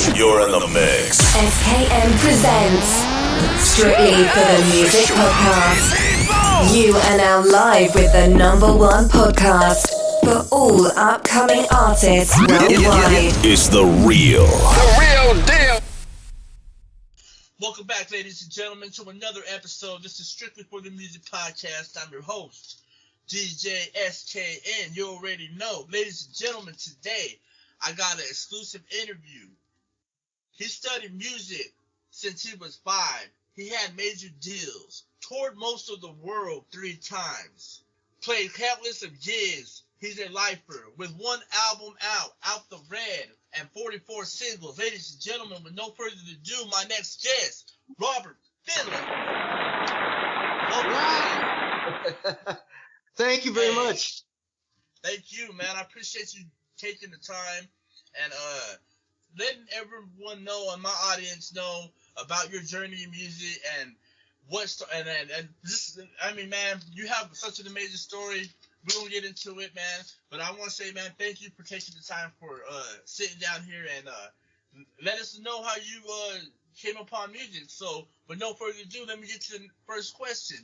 You're in the mix. SKM presents Strictly for the Music Podcast. You are now live with the #1 podcast for all upcoming artists worldwide. It's the real deal. Welcome back, ladies and gentlemen, to another episode. This is Strictly for the Music Podcast. I'm your host, DJ SKN. You already know. Ladies and gentlemen, today I got an exclusive interview. He studied music since he was 5. He had major deals, toured most of the world 3 times, played countless of gigs. He's a lifer with 1 album out the red, and 44 singles. Ladies and gentlemen, with no further ado, my next guest, Robert Philipp. Thank you very much. Thank you, man. I appreciate you taking the time and letting everyone know and my audience know about your journey in music and and this. I mean, man, you have such an amazing story. We're going to get into it, man. But I want to say, man, thank you for taking the time for sitting down here and let us know how you came upon music. So, with no further ado, let me get to the first question.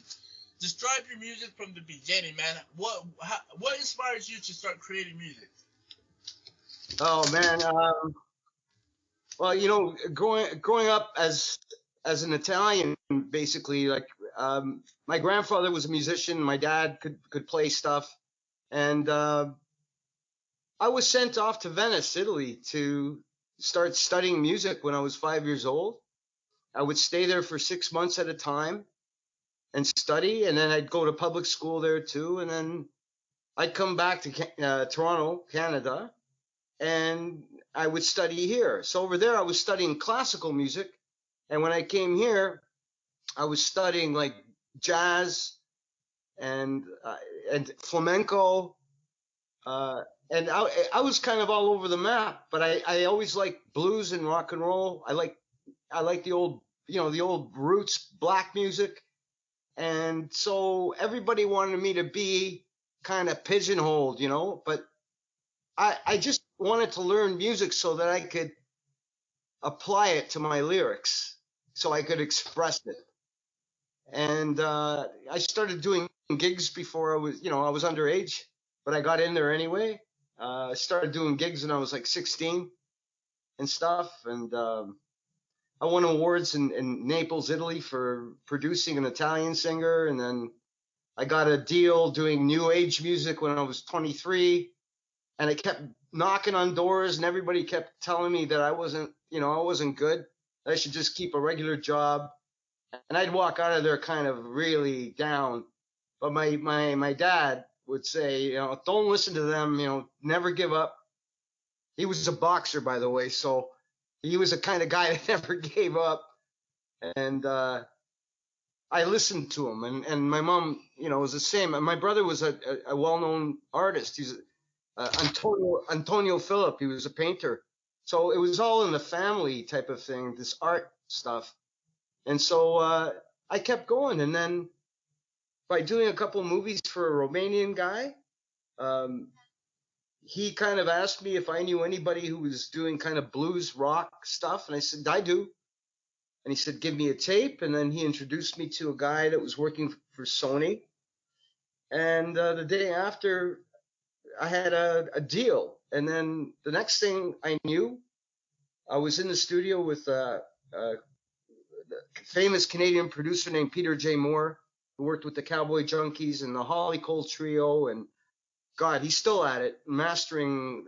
Describe your music from the beginning, man. What inspires you to start creating music? Oh, man. Well, you know, growing up as an Italian, basically, like my grandfather was a musician. My dad could play stuff, and I was sent off to Venice, Italy, to start studying music when I was 5 years old. I would stay there for 6 months at a time and study, and then I'd go to public school there too, and then I'd come back to Toronto, Canada, and I would study here. So over there, I was studying classical music, and when I came here, I was studying like jazz and flamenco, and I was kind of all over the map. But I always liked blues and rock and roll. I like the old, the old roots black music, and so everybody wanted me to be kind of pigeonholed, but I just wanted to learn music so that I could apply it to my lyrics, so I could express it. And I started doing gigs before I was underage, but I got in there anyway. I started doing gigs when I was like 16 and stuff, and I won awards in Naples, Italy for producing an Italian singer, and then I got a deal doing new age music when I was 23. And I kept knocking on doors, and everybody kept telling me that I wasn't good. I should just keep a regular job. And I'd walk out of there kind of really down. But my dad would say, don't listen to them, never give up. He was a boxer, by the way, so he was the kind of guy that never gave up. And I listened to him. And my mom, was the same. And my brother was a well-known artist. He's Antonio Philipp. He was a painter. So it was all in the family type of thing, this art stuff. And so I kept going. And then by doing a couple movies for a Romanian guy, he kind of asked me if I knew anybody who was doing kind of blues rock stuff. And I said, I do. And he said, give me a tape. And then he introduced me to a guy that was working for Sony. And the day after, I had a deal. And then the next thing I knew, I was in the studio with a famous Canadian producer named Peter J. Moore, who worked with the Cowboy Junkies and the Holly Cole Trio. And God, he's still at it, mastering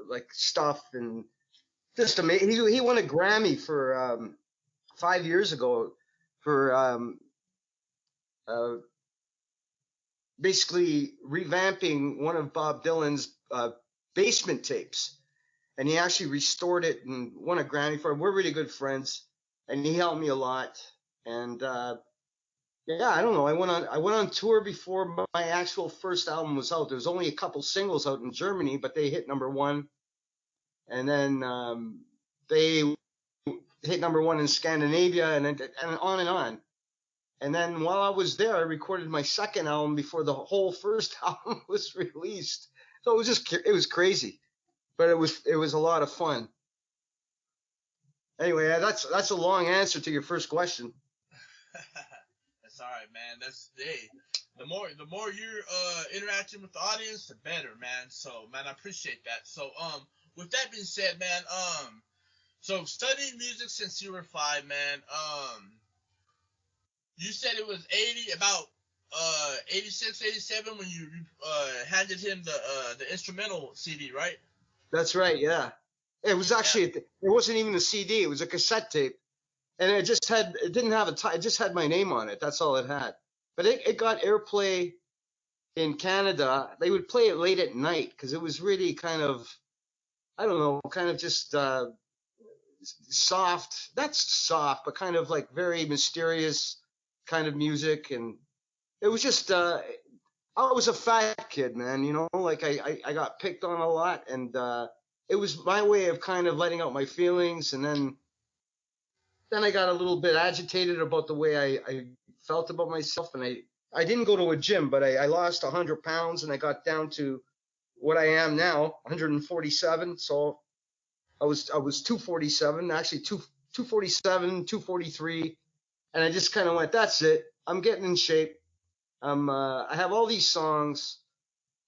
like stuff and just amazing. He won a Grammy for 5 years ago for basically revamping one of Bob Dylan's basement tapes. And he actually restored it and won a Grammy for it. We're really good friends, and he helped me a lot. And yeah, I don't know. I went on tour before my actual first album was out. There was only a couple singles out in Germany, but they hit #1. And then they hit #1 in Scandinavia, and on and on. And then while I was there, I recorded my second album before the whole first album was released. So it was crazy, but it was a lot of fun. Anyway, that's a long answer to your first question. That's all right, man. That's hey. The more you're interacting with the audience, the better, man. So, man, I appreciate that. So, with that being said, man, so studying music since you were 5, man. You said it was 86, 87 when you handed him the instrumental CD, right? That's right. Yeah. It was actually it wasn't even a CD. It was a cassette tape, and it didn't have it just had my name on it. That's all it had. But it got airplay in Canada. They would play it late at night because it was really kind of, I don't know, kind of just soft. That's soft, but kind of like very mysterious kind of music. And it was just, I was a fat kid, man, you know, like I got picked on a lot. And it was my way of kind of letting out my feelings. And then I got a little bit agitated about the way I felt about myself. And I didn't go to a gym, but I lost 100 pounds and I got down to what I am now, 147. So I was 247, actually 247, 243. And I just kind of went, that's it. I'm getting in shape. I have all these songs.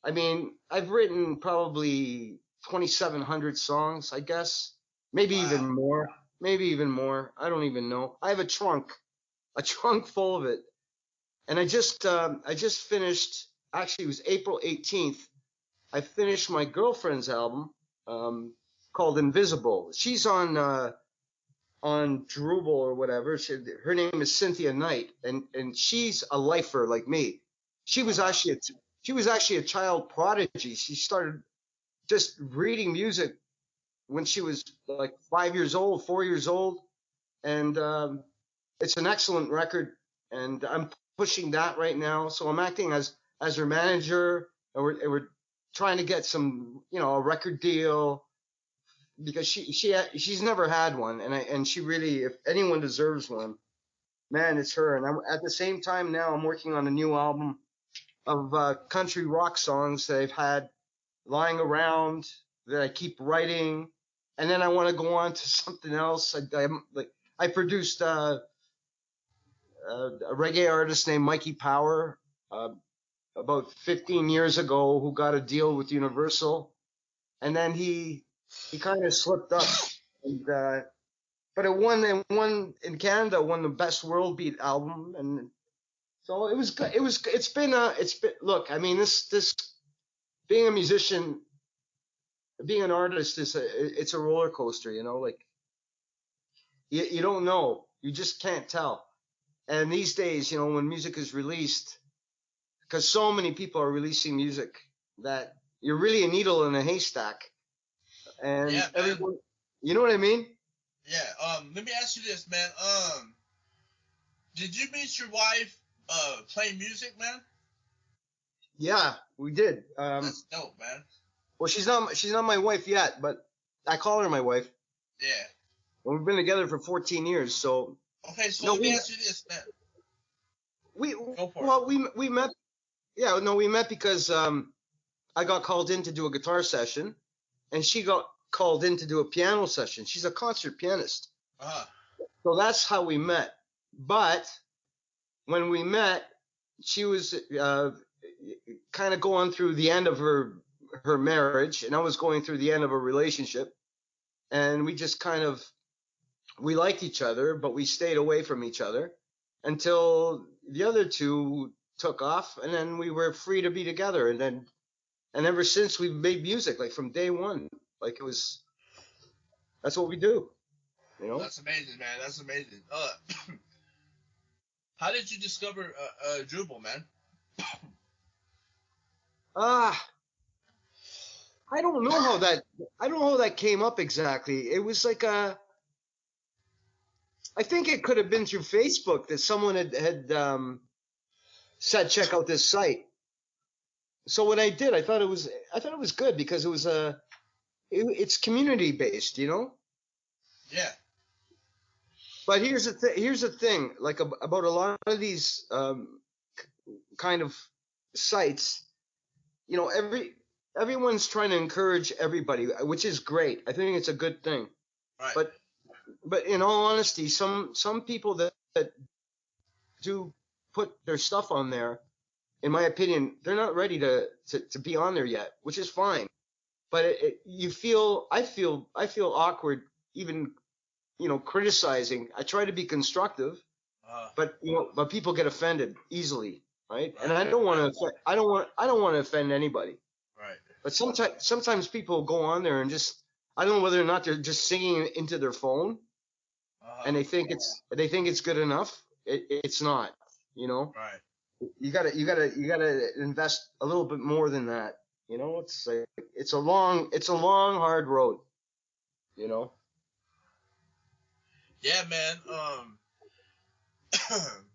I mean, I've written probably 2,700 songs, I guess. Maybe even more. Maybe even more. I don't even know. I have a trunk full of it. And I just finished, actually it was April 18th. I finished my girlfriend's album, called Invisible. She's on Drupal or whatever. Her name is Cynthia Knight, and she's a lifer like me. She was actually a child prodigy. She started just reading music when she was like 5 years old, 4 years old, and it's an excellent record. And I'm pushing that right now. So I'm acting as her manager, and we're trying to get some, a record deal, because she's never had one, and she really, if anyone deserves one, man, it's her. And at the same time now I'm working on a new album of country rock songs that I've had lying around that I keep writing, and then I want to go on to something else. I produced a reggae artist named Mikey Power about 15 years ago, who got a deal with Universal, and then he kind of slipped up, and but it won in Canada, won the best world beat album, and so it was good. It's been look, I mean, this being a musician, being an artist it's a roller coaster, like you don't know, you just can't tell. And these days, when music is released, because so many people are releasing music, that you're really a needle in a haystack. And yeah, everyone, you know what I mean? Yeah. Let me ask you this, man. Did you meet your wife playing music, man? Yeah, we did. That's dope, man. Well, she's not my wife yet, but I call her my wife. Yeah. And we've been together for 14 years, so. Okay, so let me ask you this, man. We met. Yeah, no, we met because I got called in to do a guitar session, and she got called in to do a piano session. She's a concert pianist. Uh-huh. So that's how we met. But when we met, she was kind of going through the end of her marriage, and I was going through the end of a relationship, and we just we liked each other, but we stayed away from each other until the other two took off, and then we were free to be together. And ever since, we've made music, like from day one. Like that's what we do, That's amazing, man. That's amazing. How did you discover Drupal, man? I don't know how that came up exactly. It was like I think it could have been through Facebook that someone had said, check out this site. So when I did, I thought it was good, because it was it's community based, Yeah. But here's the thing, like about a lot of these kind of sites, everyone's trying to encourage everybody, which is great. I think it's a good thing. Right. But but in all honesty, some people that do put their stuff on there, in my opinion, they're not ready to be on there yet, which is fine. But I feel awkward even, criticizing. I try to be constructive, but but people get offended easily, right? And I don't want to, I don't want to offend anybody. Right. But sometimes people go on there and just, I don't know whether or not they're just singing into their phone, and they think it's good enough. It's not, Right. You gotta invest a little bit more than that. It's like, it's a long, hard road. Yeah, man.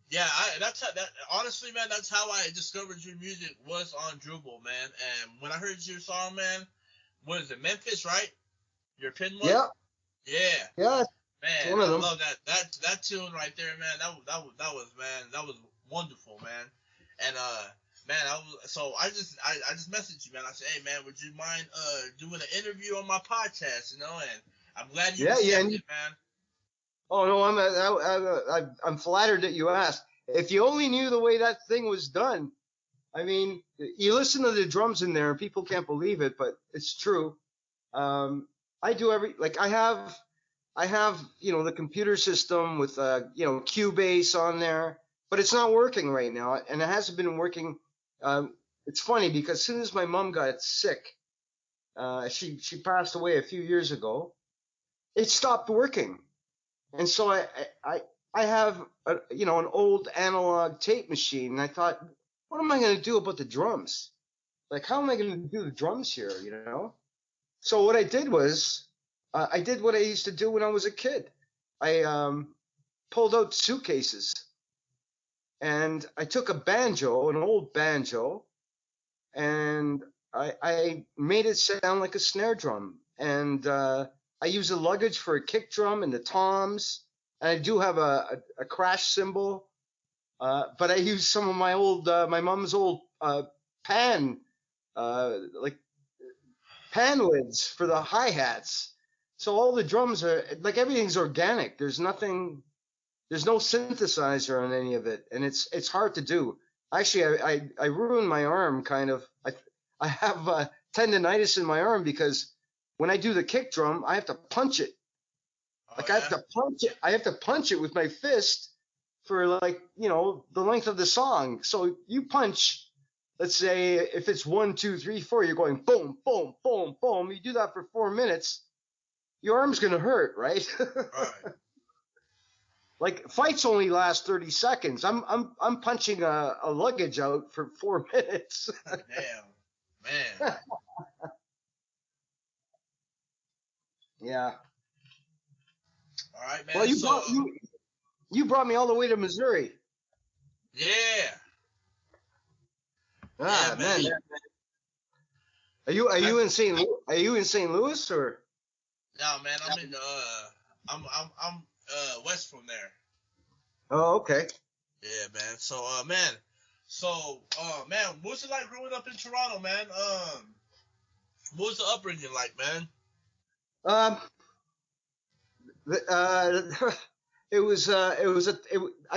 Yeah, honestly, man, that's how I discovered your music was on Drupal, man. And when I heard your song, man, what is it, Memphis, right? Your pin one? Yeah. Yeah. Yeah. Man, One of I them. love that tune right there, man. That was wonderful, man. And man, I just messaged you, man. I said, hey, man, would you mind doing an interview on my podcast, And I'm glad you accepted it, man. Oh no, I'm flattered that you asked. If you only knew the way that thing was done, I mean, you listen to the drums in there, and people can't believe it, but it's true. I do I have the computer system with Cubase on there, but it's not working right now, and it hasn't been working. It's funny because as soon as my mom got sick, she passed away a few years ago. It stopped working. And so I have an old analog tape machine, and I thought, what am I going to do about the drums? Like, how am I going to do the drums here? So what I did was, I did what I used to do when I was a kid. I pulled out suitcases, and I took an old banjo, and I made it sound like a snare drum, and I use the luggage for a kick drum and the toms. And I do have a crash cymbal, but I use some of my mom's old pan, like pan lids for the hi-hats. So all the drums are like, everything's organic. There's no synthesizer on any of it, and it's hard to do. Actually, I ruined my arm kind of. I have tendonitis in my arm because when I do the kick drum, I have to punch it. Like, I have to punch it with my fist for, like, the length of the song. So you punch, let's say if it's 1, 2, 3, 4, you're going boom, boom, boom, boom. You do that for 4 minutes, your arm's gonna hurt, right? Right. Like, fights only last 30 seconds. I'm punching a luggage out for 4 minutes. Damn, man. Yeah. All right, man. Well, you brought me all the way to Missouri. Yeah. Ah, yeah, man. Are you in St. Louis or? No, man. I'm in I'm west from there. Oh, okay. Yeah, man. So man, what's it like growing up in Toronto, man? What was the upbringing like, man? I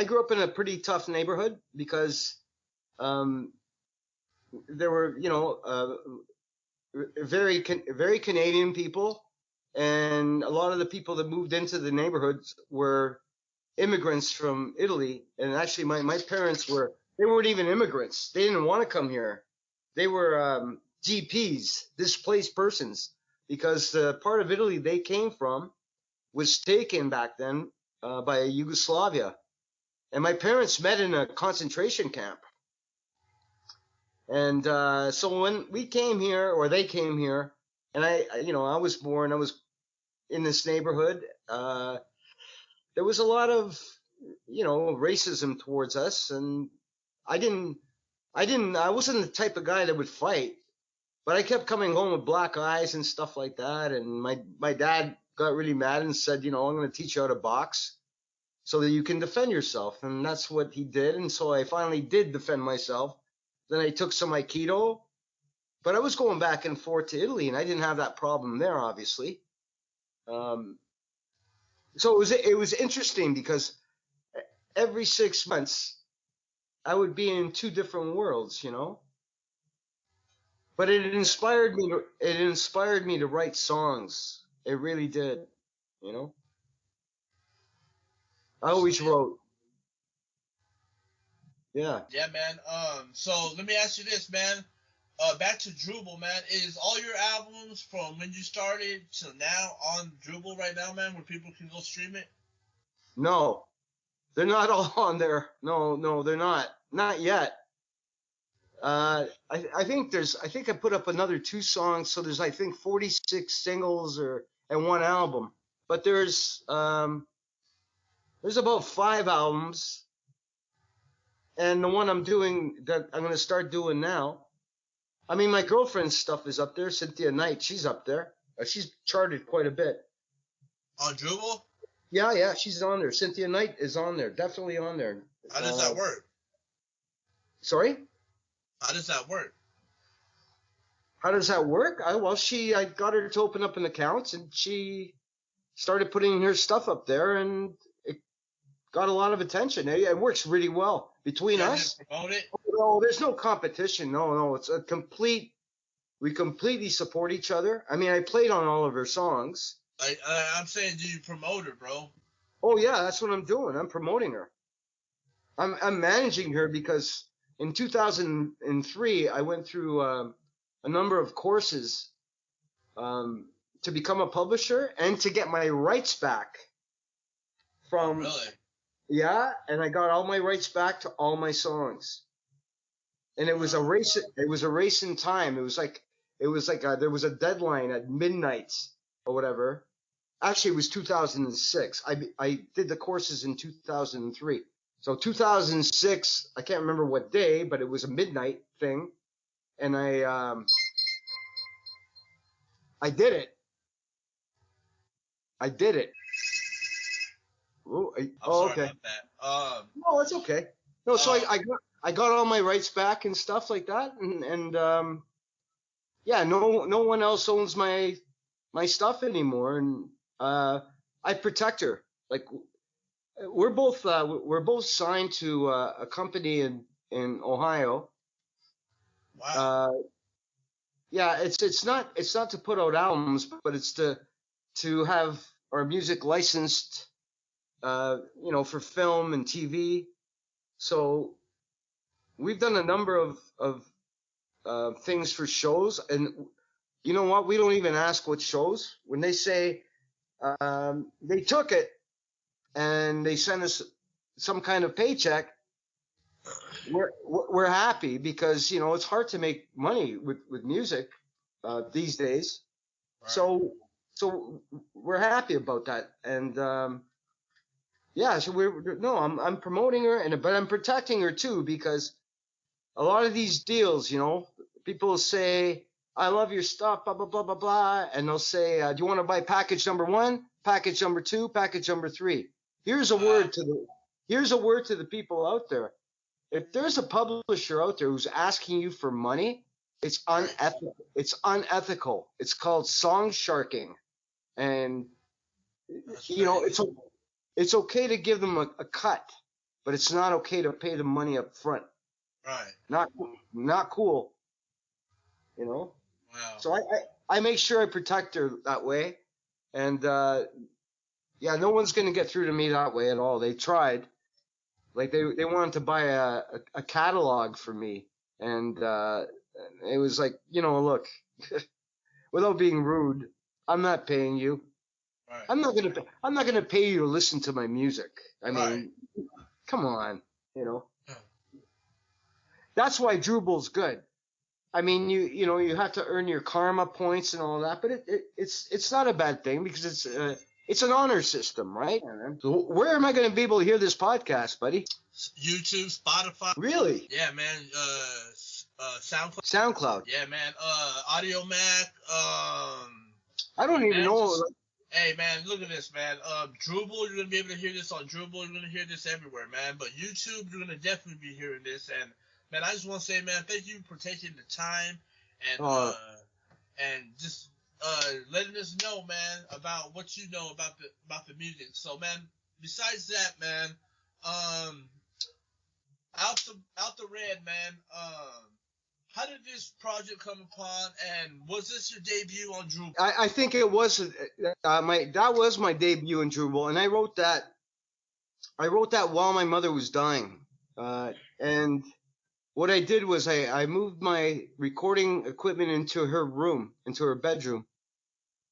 grew up in a pretty tough neighborhood because there were very Canadian people, and a lot of the people that moved into the neighborhoods were immigrants from Italy. And actually, my parents they weren't even immigrants. They didn't want to come here. They were GPs, displaced persons, because the part of Italy they came from was taken back then by Yugoslavia. And my parents met in a concentration camp. And so when we came here, or they came here, and I was born, I was in this neighborhood, there was a lot of, racism towards us. And I wasn't the type of guy that would fight, but I kept coming home with black eyes and stuff like that. And my dad got really mad and said, I'm going to teach you how to box so that you can defend yourself. And that's what he did. And so I finally did defend myself. Then I took some Aikido, but I was going back and forth to Italy, and I didn't have that problem there, obviously. So it was interesting because every 6 months I would be in two different worlds, you know. But it inspired me to write songs. It really did, you know. I So always wrote. Yeah. yeah, man. So let me ask you this, man. Back to Drupal, man. Is all your albums from when you started to now on Drupal right now, man, where people can go stream it? No, they're not all on there. No, no, they're not. Not yet. I think I put up another two songs, so there's I think 46 singles and one album. But there's about 5 albums, and the one I'm doing that I'm gonna start doing now. I mean, my girlfriend's stuff is up there. Cynthia Knight, she's up there. She's charted quite a bit. On Drupal? Yeah, yeah, she's on there. Cynthia Knight is on there, definitely on there. How does that work? Sorry? How does that work? How does that work? I got her to open up an account, and she started putting her stuff up there, and it got a lot of attention. It works really well between us. Promote it? No, there's no competition. No, no, it's a complete. We completely support each other. I mean, I played on all of her songs. I'm saying, do you promote her, bro? Oh yeah, that's what I'm doing. I'm promoting her. I'm managing her because in 2003 I went through a number of courses to become a publisher and to get my rights back from. Really? Yeah, and I got all my rights back to all my songs. And it was a race. It was a race in time. It was like there was a deadline at midnight or whatever. Actually, it was 2006. I did the courses in 2003. So 2006, I can't remember what day, but it was a midnight thing, and I did it. I did it. I'm sorry Okay. about that. No, it's okay. No, so Uh, I got all my rights back and stuff like that, and yeah, no one else owns my stuff anymore, and I protect her. Like we're both signed to a company in Ohio. wow. Yeah, it's not to put out albums, but it's to have our music licensed, for film and TV. So we've done a number of things for shows, and you know what? We don't even ask what shows. When they say they took it and they send us some kind of paycheck, we're happy because it's hard to make money with music these days. Right. So we're happy about that, and yeah. So I'm promoting her, but I'm protecting her too because a lot of these deals, people say, I love your stuff, blah, blah, blah, blah, blah. And they'll say, do you want to buy package number 1, package number 2, package number 3? Here's a word to the people out there. If there's a publisher out there who's asking you for money, it's unethical. It's unethical. It's called song sharking. And, it's okay to give them a cut, but it's not okay to pay the money up front. Right. Not cool, Wow. So I make sure I protect her that way, and yeah, no one's gonna get through to me that way at all. They tried, like they wanted to buy a catalog for me, and it was like, look, without being rude, I'm not paying you. Right. I'm not gonna pay you to listen to my music. I mean, Right. come on, That's why Drupal's good. I mean, you have to earn your karma points and all that, but it's not a bad thing because it's an honor system, right? So where am I going to be able to hear this podcast, buddy? YouTube, Spotify. Really? Yeah, man. SoundCloud. SoundCloud. Yeah, man. Audio Mac. I don't even know. Hey, man, look at this, man. Drupal, you're gonna be able to hear this on Drupal. You're gonna hear this everywhere, man. But YouTube, you're gonna definitely be hearing this. And man, I just want to say, man, thank you for taking the time and just letting us know, man, about what you know about the music. So, man, besides that, man, um, out the red, man. How did this project come upon, and was this your debut on Drew? I think it was that was my debut in Drupal, and I wrote that while my mother was dying, and what I did was I moved my recording equipment into her room, into her bedroom,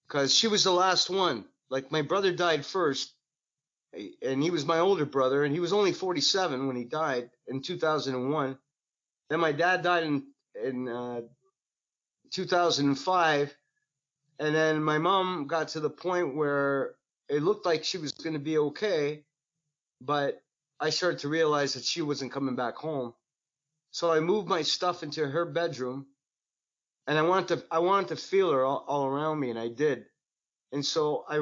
because she was the last one. Like, my brother died first, and he was my older brother, and he was only 47 when he died in 2001. Then my dad died in 2005, and then my mom got to the point where it looked like she was going to be okay, but I started to realize that she wasn't coming back home. So I moved my stuff into her bedroom, and I wanted to feel her all around me, and I did. And so I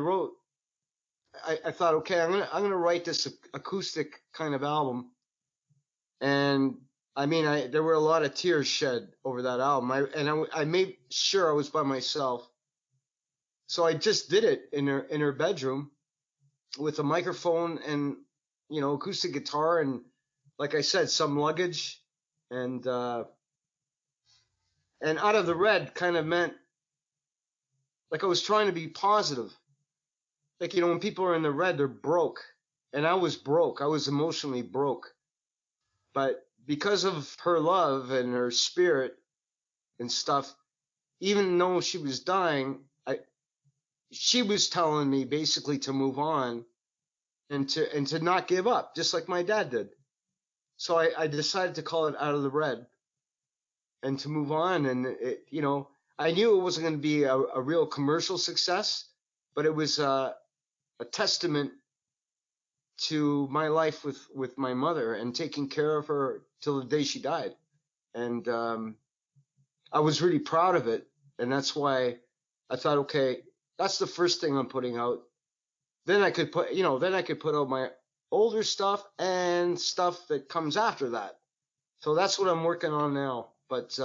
thought, okay, I'm gonna write this acoustic kind of album. And I mean, there were a lot of tears shed over that album. I made sure I was by myself. So I just did it in her bedroom with a microphone and, acoustic guitar, and, like I said, some luggage, and Out of the Red kind of meant, like, I was trying to be positive. Like, when people are in the red, they're broke. And I was broke. I was emotionally broke. But because of her love and her spirit and stuff, even though she was dying, she was telling me basically to move on and to not give up, just like my dad did. So I decided to call it Out of the Red and to move on. And I knew it wasn't going to be a real commercial success, but it was a testament to my life with my mother and taking care of her till the day she died. And I was really proud of it. And that's why I thought, okay, that's the first thing I'm putting out. Then I could put out my older stuff and stuff that comes after that. So that's what I'm working on now. But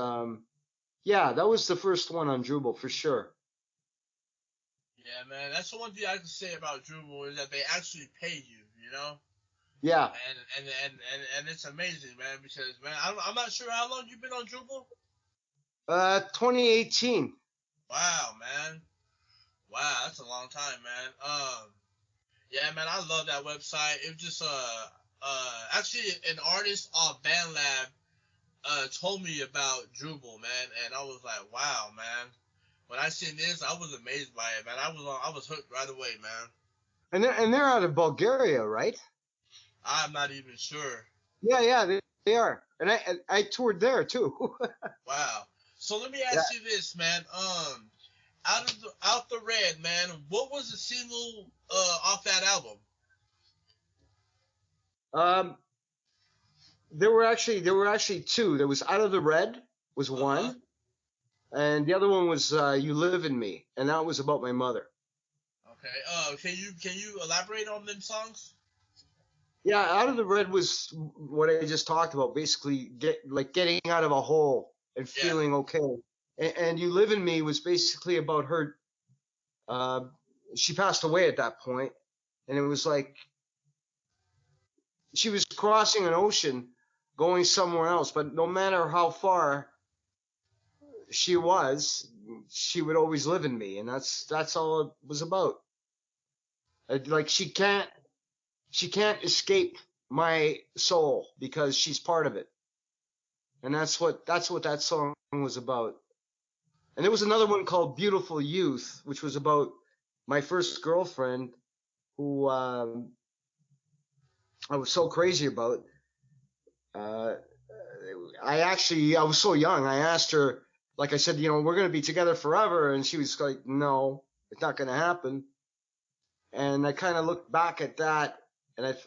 yeah, that was the first one on Drupal for sure. Yeah, man, that's the one thing I can say about Drupal is that they actually pay you, you know. Yeah. And it's amazing, man, because, man, I'm not sure how long you've been on Drupal. 2018. Wow, man. Wow, that's a long time, man. Yeah, man, I love that website. It just actually an artist on BandLab told me about Drupal, man, and I was like, wow, man. When I seen this, I was amazed by it, man. I was hooked right away, man. And they're out of Bulgaria, right? I'm not even sure. Yeah, they are. And I toured there too. Wow. So let me ask you this, man. Out the Red, man. What was the single off that album? There were actually two. There was Out of the Red was one, and the other one was You Live in Me, and that was about my mother. Okay. Can you elaborate on them songs? Yeah, Out of the Red was what I just talked about. Basically, getting out of a hole and feeling okay. And You Live in Me was basically about her. She passed away at that point, and it was like she was crossing an ocean, going somewhere else. But no matter how far she was, she would always live in me, and that's all it was about. Like, she can't escape my soul because she's part of it, and that's what that song was about. And there was another one called Beautiful Youth, which was about my first girlfriend who I was so crazy about. I was so young. I asked her, like I said, we're going to be together forever. And she was like, no, it's not going to happen. And I kind of looked back at that, and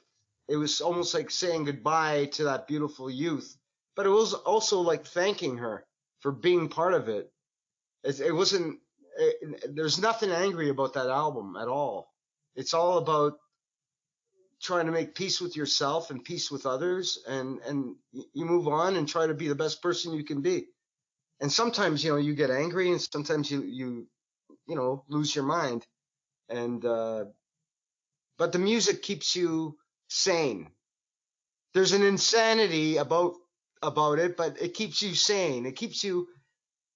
it was almost like saying goodbye to that beautiful youth. But it was also like thanking her for being part of it. It wasn't, there's nothing angry about that album at all. It's all about trying to make peace with yourself and peace with others, and you move on and try to be the best person you can be. And sometimes, you get angry, and sometimes you lose your mind. And but the music keeps you sane. There's an insanity about it, but it keeps you sane. It keeps you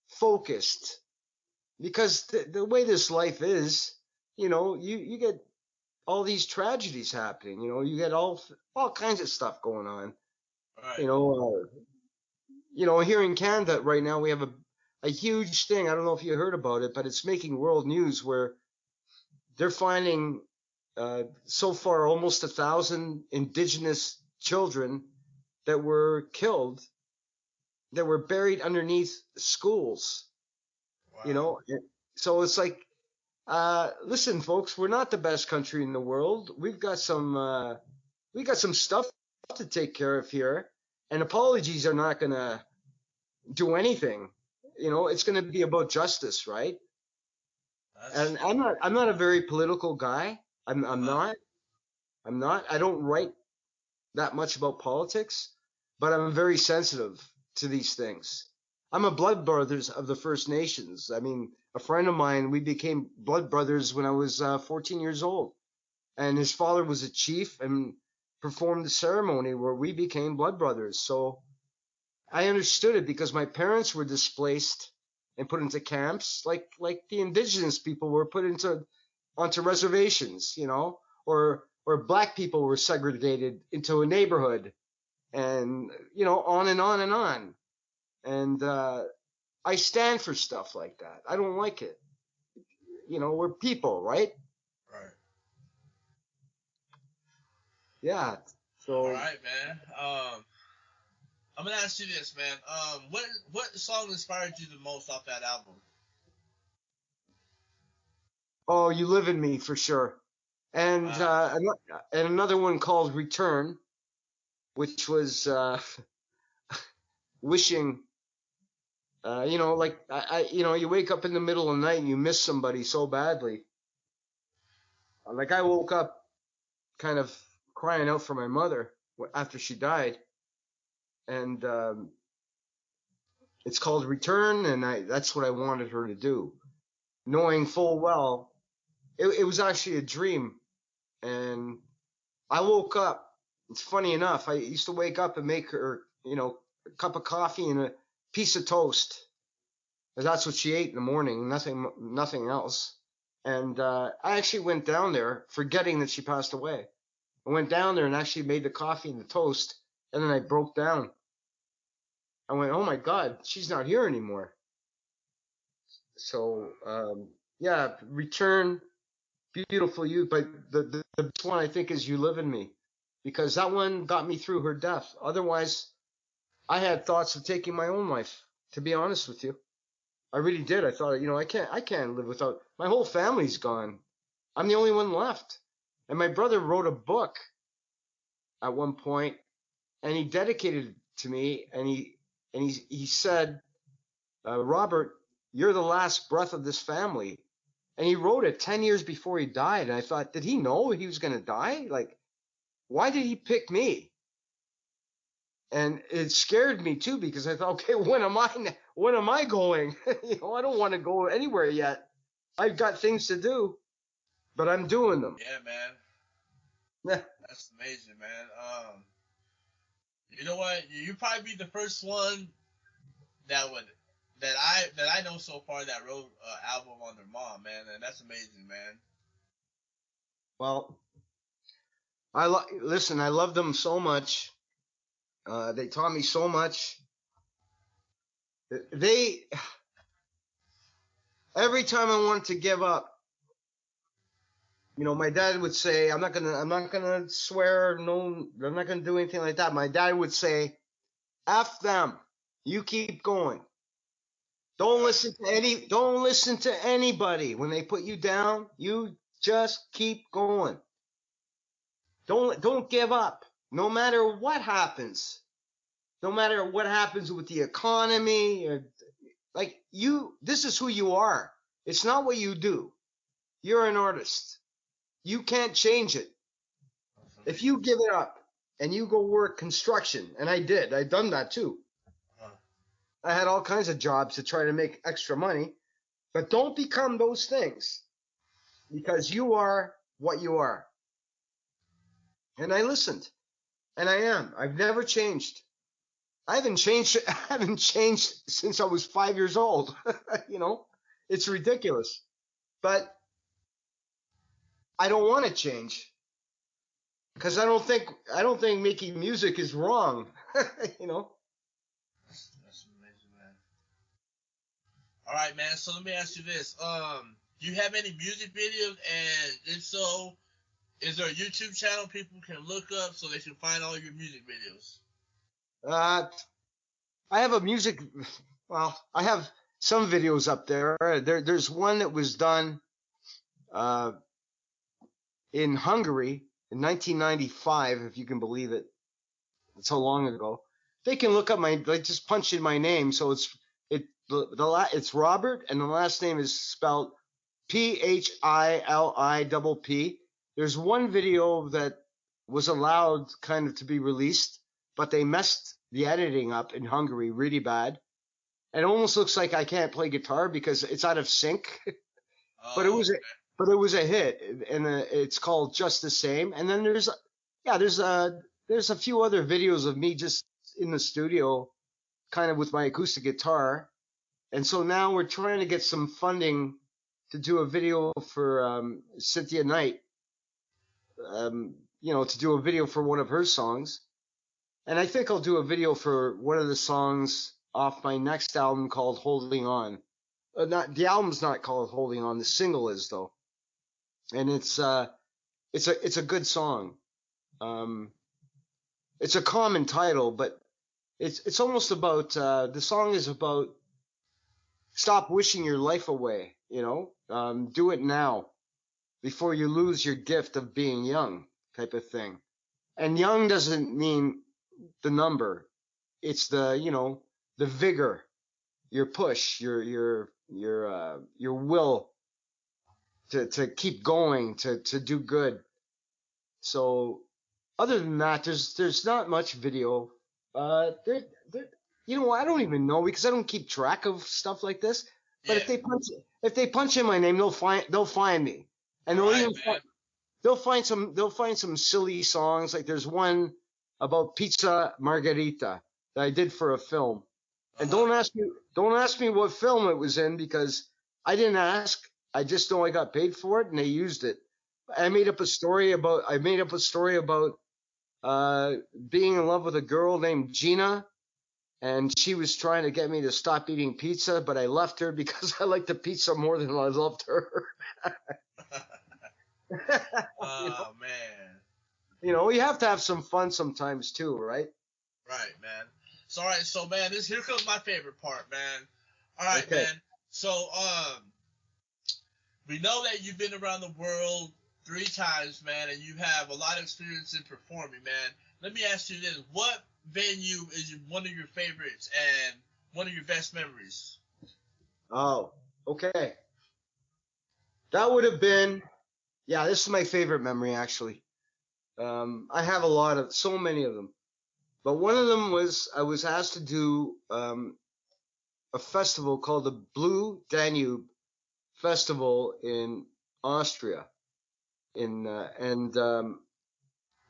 focused, because the way this life is, you get all these tragedies happening. You get all kinds of stuff going on. Right. Here in Canada right now we have a huge thing. I don't know if you heard about it, but it's making world news where they're finding so far almost 1,000 Indigenous children that were killed, that were buried underneath schools. Wow. So it's like, listen, folks, we're not the best country in the world. We've got some stuff to take care of here, and apologies are not gonna do anything. It's gonna be about justice, right? And I'm not a very political guy. I'm not. I don't write that much about politics, but I'm very sensitive to these things. I'm a blood brothers of the First Nations. I mean, a friend of mine, we became blood brothers when I was 14 years old, and his father was a chief and performed the ceremony where we became blood brothers. So I understood it, because my parents were displaced and put into camps, like the indigenous people were put onto reservations, or black people were segregated into a neighborhood, and on and on and on. And I stand for stuff like that. I don't like it. We're people, right? Right. Yeah. So. All right, man. I'm gonna ask you this, man. What song inspired you the most off that album? Oh, You Live in Me, for sure. And and another one called Return, which was wishing. Like you wake up in the middle of the night and you miss somebody so badly. Like I woke up kind of crying out for my mother after she died, and it's called Return, and that's what I wanted her to do, knowing full well it was actually a dream. And I woke up. It's funny enough. I used to wake up and make her, a cup of coffee and a piece of toast. That's what she ate in the morning. Nothing else. And I actually went down there, forgetting that she passed away. I went down there and actually made the coffee and the toast, and then I broke down. I went, oh my God, she's not here anymore. So yeah, Return, Beautiful You, but the best one I think is You Live in Me, because that one got me through her death. Otherwise, I had thoughts of taking my own life, to be honest with you. I really did. I thought, I can't live without, my whole family's gone. I'm the only one left. And my brother wrote a book at one point, and he dedicated it to me, and he said, Robert, you're the last breath of this family. And he wrote it 10 years before he died. And I thought, did he know he was going to die? Like, why did he pick me? And it scared me too, because I thought, okay, when am I going? I don't want to go anywhere yet. I've got things to do, but I'm doing them. Yeah, man. That's amazing, man. You know what? You probably be the first one that I know so far that wrote an album on their mom, man, and that's amazing, man. Well, listen. I love them so much. They taught me so much. Every time I wanted to give up, my dad would say, I'm not gonna swear, no, I'm not gonna do anything like that. My dad would say, F them, you keep going. Don't listen to anybody when they put you down. You just keep going. Don't give up. No matter what happens. No matter what happens with the economy, this is who you are. It's not what you do. You're an artist. You can't change it. If you give it up and you go work construction, and I did, I've done that too. I had all kinds of jobs to try to make extra money, But don't become those things, because you are what you are. And I listened, and I am. I've never changed. I haven't changed. I haven't changed since I was 5 years old. It's ridiculous. But I don't want to change, because I don't think making music is wrong. you know. That's amazing, man. All right, man. So let me ask you this. Do you have any music videos? And if so, is there a YouTube channel people can look up so they can find all your music videos? Uh, I have a music. Well, I have some videos up there. There's one that was done uh, in Hungary in 1995, if you can believe it. That's how long ago. They can look up just punch in my name. So it's Robert, and the last name is spelled Philipp. There's one video that was allowed kind of to be released, but they messed the editing up in Hungary really bad. It almost looks like I can't play guitar because it's out of sync. but it was Okay. but it was a hit, and it's called Just the Same. And then there's a few other videos of me just in the studio, kind of with my acoustic guitar. And so now we're trying to get some funding to do a video for Cynthia Knight, to do a video for one of her songs. And I think I'll do a video for one of the songs off my next album called Holding On. Not the album's not called Holding On. The single is, though, and it's a good song. It's a common title, but it's almost about the song is about stop wishing your life away. Do it now before you lose your gift of being young, type of thing. And young doesn't mean the number. It's the vigor, your push, your will to keep going, to do good. So other than that, there's not much video. There, I don't even know, because I don't keep track of stuff like this. But Yeah. if they punch in my name, they'll find me, and All right, man. they'll find some silly songs. Like there's one about pizza margherita that I did for a film. And don't ask me what film it was in, because I didn't ask. I just know I got paid for it, and they used it. I made up a story about being in love with a girl named Gina, and she was trying to get me to stop eating pizza, but I left her because I liked the pizza more than I loved her. Oh, man. You have to have some fun sometimes too, right? Right, man. So, all right. So, man, here comes my favorite part, man. All right, Okay. man. So, we know that you've been around the world 3 times, man, and you have a lot of experience in performing, man. Let me ask you this. What venue is one of your favorites and one of your best memories? Oh, okay. That would have been, yeah, this is my favorite memory, actually. I have so many of them. But one of them was I was asked to do a festival called the Blue Danube Festival in Austria. And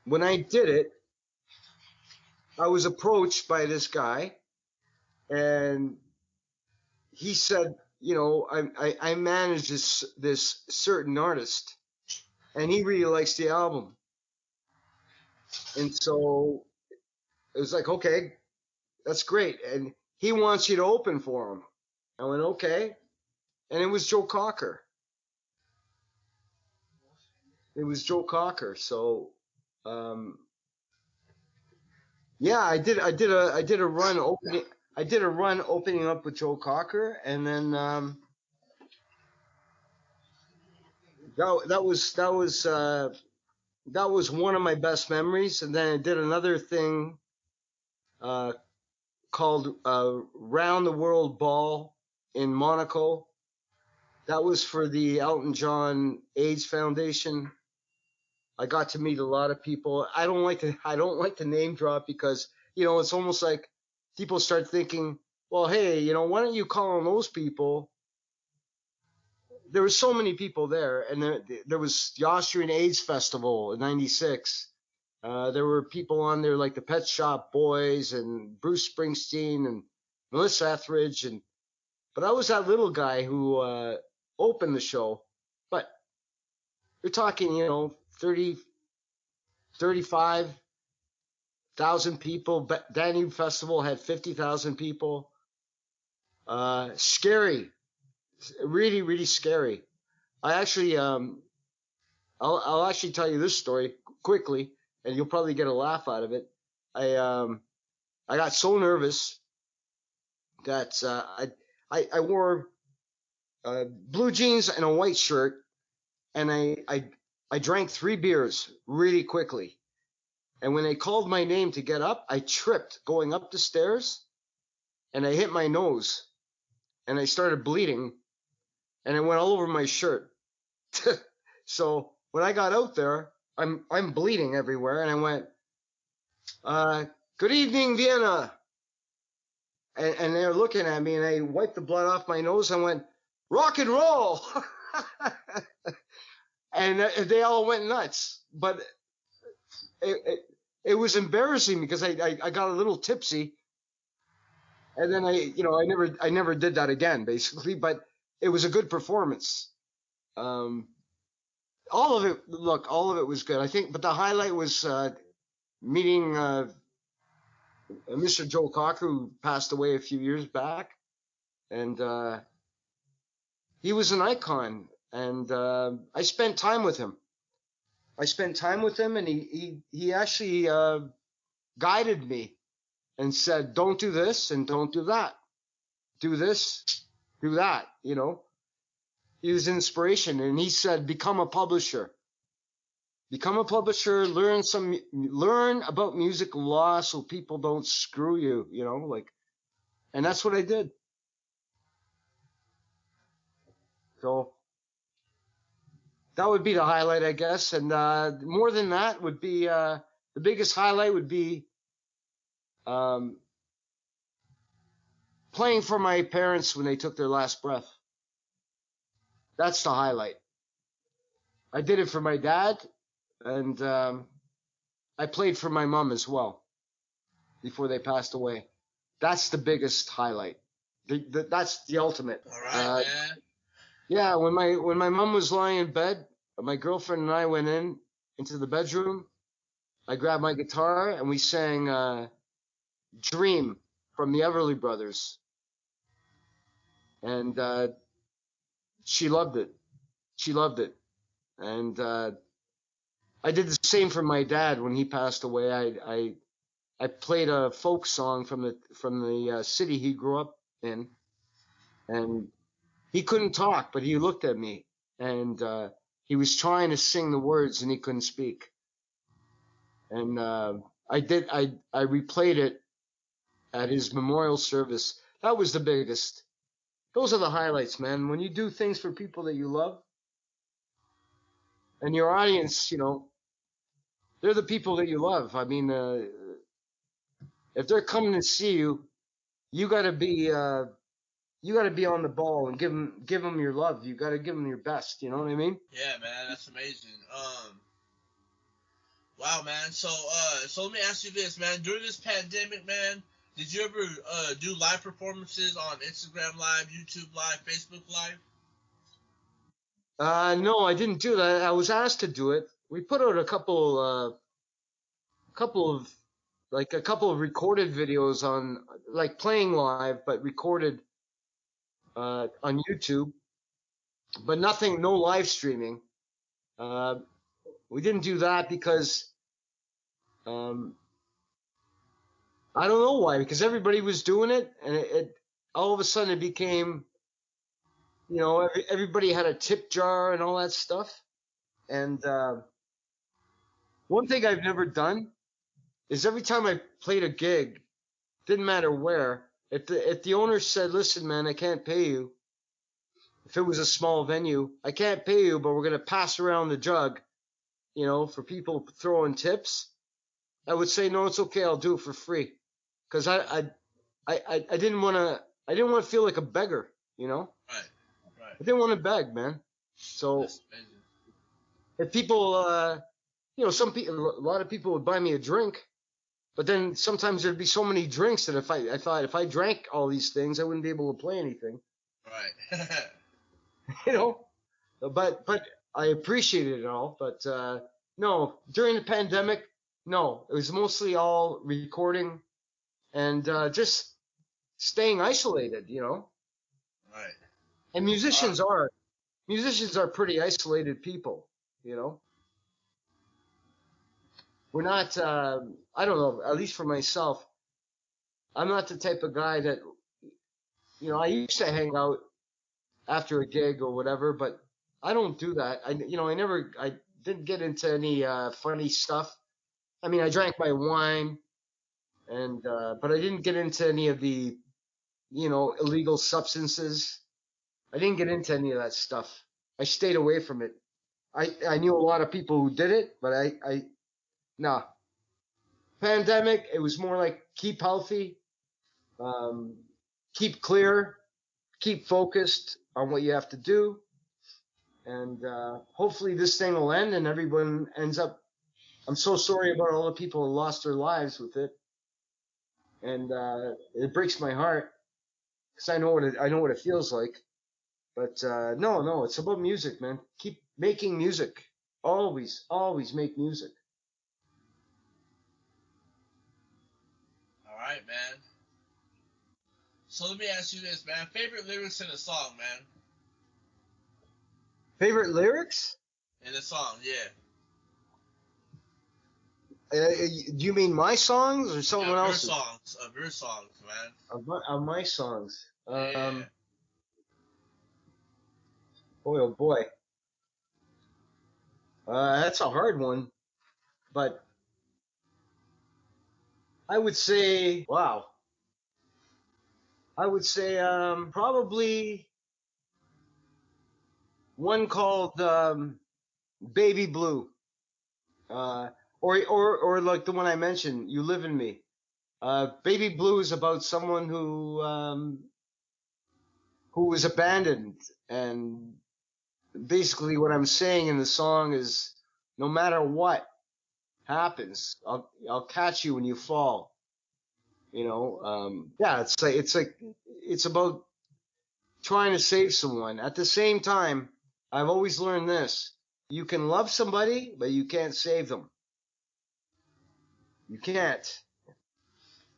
when I did it, I was approached by this guy, and he said, I manage this certain artist, and he really likes the album. And so it was like, okay, that's great. And he wants you to open for him. I went, okay. And it was Joe Cocker. So, yeah, I did a run opening up with Joe Cocker, and then that was one of my best memories. And then I did another thing called Round the World Ball in Monaco. That was for the Elton John AIDS Foundation. I got to meet a lot of people. I don't like to name drop, because it's almost like people start thinking, well, hey, why don't you call on those people there were so many people there, and there was the Austrian AIDS Festival in '96. There were people on there like the Pet Shop Boys and Bruce Springsteen and Melissa Etheridge, but I was that little guy who opened the show. But you're talking, 30, 35,000 people. Danube Festival had 50,000 people. Scary, really, really scary. I actually, I'll actually tell you this story quickly, and you'll probably get a laugh out of it. I got so nervous that I wore blue jeans and a white shirt, and I drank 3 beers really quickly. And when they called my name to get up, I tripped going up the stairs, and I hit my nose, and I started bleeding, and it went all over my shirt. So when I got out there, I'm bleeding everywhere, and I went, "Good evening, Vienna." And they're looking at me, and I wiped the blood off my nose and went, "Rock and roll." And they all went nuts. But it was embarrassing because I got a little tipsy, and then I never did that again, basically. But it was a good performance. All of it was good, I think. But the highlight was meeting Mr. Joe Cocker, who passed away a few years back, and he was an icon. And I spent time with him. And he actually guided me and said, "Don't do this and don't do that. Do this, do that." He was inspiration, and he said, "Become a publisher. Become a publisher. Learn about music law so people don't screw you." And that's what I did. So that would be the highlight, I guess. And more than that would be the biggest highlight would be playing for my parents when they took their last breath. That's the highlight. I did it for my dad, and I played for my mom as well before they passed away. That's the biggest highlight. That's the ultimate. All right, man. Yeah, when my mom was lying in bed, my girlfriend and I went into the bedroom. I grabbed my guitar and we sang "Dream" from the Everly Brothers, and she loved it. She loved it, and I did the same for my dad when he passed away. I played a folk song from the city he grew up in, and he couldn't talk, but he looked at me, and he was trying to sing the words, and he couldn't speak. And I replayed it at his memorial service. That was the biggest. Those are the highlights, man. When you do things for people that you love, and your audience, they're the people that you love. I mean, if they're coming to see you, you gotta be on the ball and give them your love. You gotta give them your best. You know what I mean? Yeah, man, that's amazing. Wow, man. So let me ask you this, man. During this pandemic, man, did you ever do live performances on Instagram Live, YouTube Live, Facebook Live? No, I didn't do that. I was asked to do it. We put out a couple of recorded videos on, like, playing live, but recorded on YouTube, but no live streaming. We didn't do that because I don't know why, because everybody was doing it, and it all of a sudden it became, everybody had a tip jar and all that stuff. And one thing I've never done is every time I played a gig, didn't matter where, if the owner said, "Listen, man, I can't pay you," if it was a small venue, "I can't pay you, but we're going to pass around the jug, for people throwing tips," I would say, "No, it's okay. I'll do it for free." Because I didn't want to feel like a beggar, Right. I didn't want to beg, man. So That's amazing. if people, some people, a lot of people would buy me a drink, but then sometimes there'd be so many drinks that I thought if I drank all these things, I wouldn't be able to play anything. Right. But I appreciated it all. But no, during the pandemic, no, it was mostly all recording and just staying isolated, Right. And musicians are pretty isolated people, We're not. I don't know. At least for myself, I'm not the type of guy that I used to hang out after a gig or whatever, but I don't do that. I didn't get into any funny stuff. I mean, I drank my wine, and but I didn't get into any of the illegal substances. I didn't get into any of that stuff. I stayed away from it. I knew a lot of people who did it, but nah. Pandemic, it was more like keep healthy, um, keep clear, keep focused on what you have to do, and hopefully this thing will end and everyone ends up. I'm so sorry about all the people who lost their lives with it, and it breaks my heart because I know what it feels like. But no, it's about music, man. Keep making music. Always, always make music. All right, man. So let me ask you this, man. Favorite lyrics in a song, man. Favorite lyrics? In a song, yeah. Do you mean my songs or someone else's? Of your songs, man. Of my songs. Yeah. Boy, oh boy. That's a hard one, but I would say, wow. I would say probably one called Baby Blue, or like the one I mentioned, You Live in Me. Baby Blue is about someone who was abandoned, and basically what I'm saying in the song is, no matter what happens, I'll catch you when you fall. Yeah, it's about trying to save someone. At the same time, I've always learned this: you can love somebody, but you can't save them. You can't.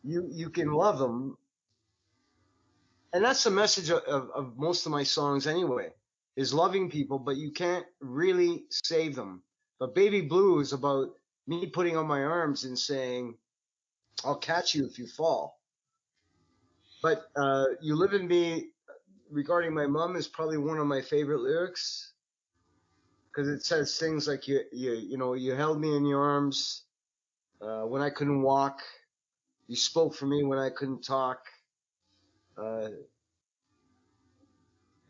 You can love them, and that's the message of most of my songs anyway, is loving people, but you can't really save them. But Baby Blue is about me putting on my arms and saying, I'll catch you if you fall. But You Live in Me, regarding my mom, is probably one of my favorite lyrics, because it says things like you held me in your arms when I couldn't walk. You spoke for me when I couldn't talk.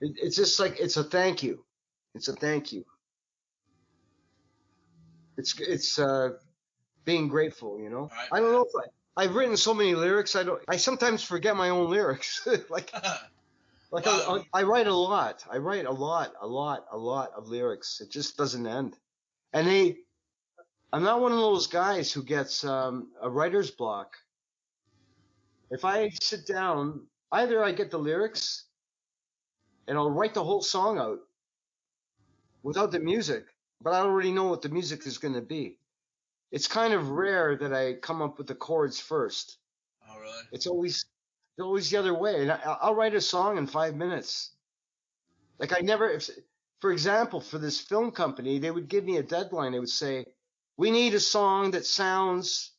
It's just like it's a thank you. It's a thank you. It's being grateful. Right, I don't know if I've written so many lyrics. I sometimes forget my own lyrics. like Wow. I write a lot. I write a lot of lyrics. It just doesn't end. And I'm not one of those guys who gets a writer's block. If I sit down, either I get the lyrics and I'll write the whole song out without the music, but I already know what the music is going to be. It's kind of rare that I come up with the chords first. Oh, really? It's always the other way. And I'll write a song in 5 minutes. Like for example, for this film company, they would give me a deadline. They would say, we need a song that sounds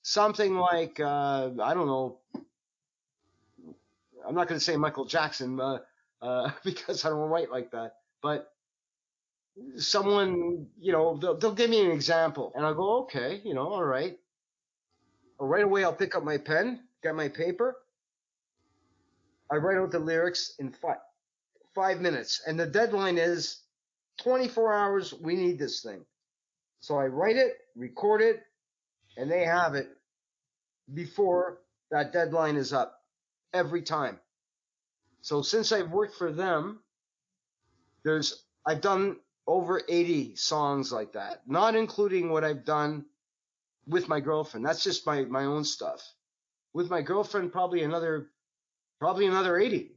something like, I don't know, I'm not going to say Michael Jackson because I don't write like that. But someone, they'll give me an example. And I'll go, okay, all right. Or right away, I'll pick up my pen, get my paper. I write out the lyrics in 5 minutes. And the deadline is 24 hours. We need this thing. So I write it, record it, and they have it before that deadline is up every time. So since I've worked for them, I've done over 80 songs like that, not including what I've done with my girlfriend. That's just my own stuff. With my girlfriend, probably another 80.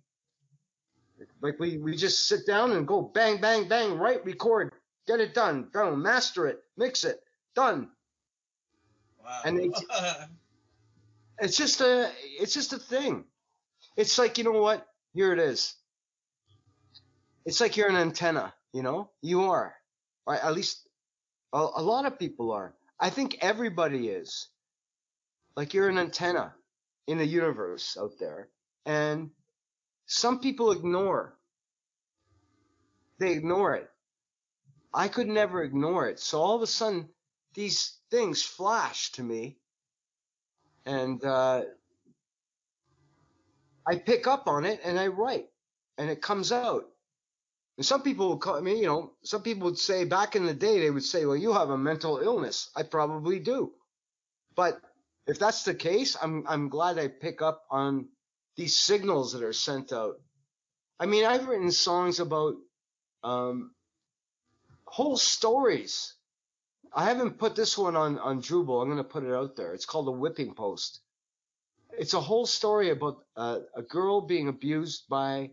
Like we just sit down and go bang, bang, bang, write, record, get it done, go, master it, mix it, done. Wow. And it's just a thing. It's like, you know what? Here it is. It's like you're an antenna, you know? You are. Right? At least a lot of people are. I think everybody is. Like you're an antenna in the universe out there. And some people ignore. They ignore it. I could never ignore it. So all of a sudden, these things flash to me. And I pick up on it and I write. And it comes out. And some people would call me, some people would say back in the day, they would say, well, you have a mental illness. I probably do. But if that's the case, I'm glad I pick up on these signals that are sent out. I mean, I've written songs about whole stories. I haven't put this one on Drupal. I'm going to put it out there. It's called The Whipping Post. It's a whole story about a girl being abused by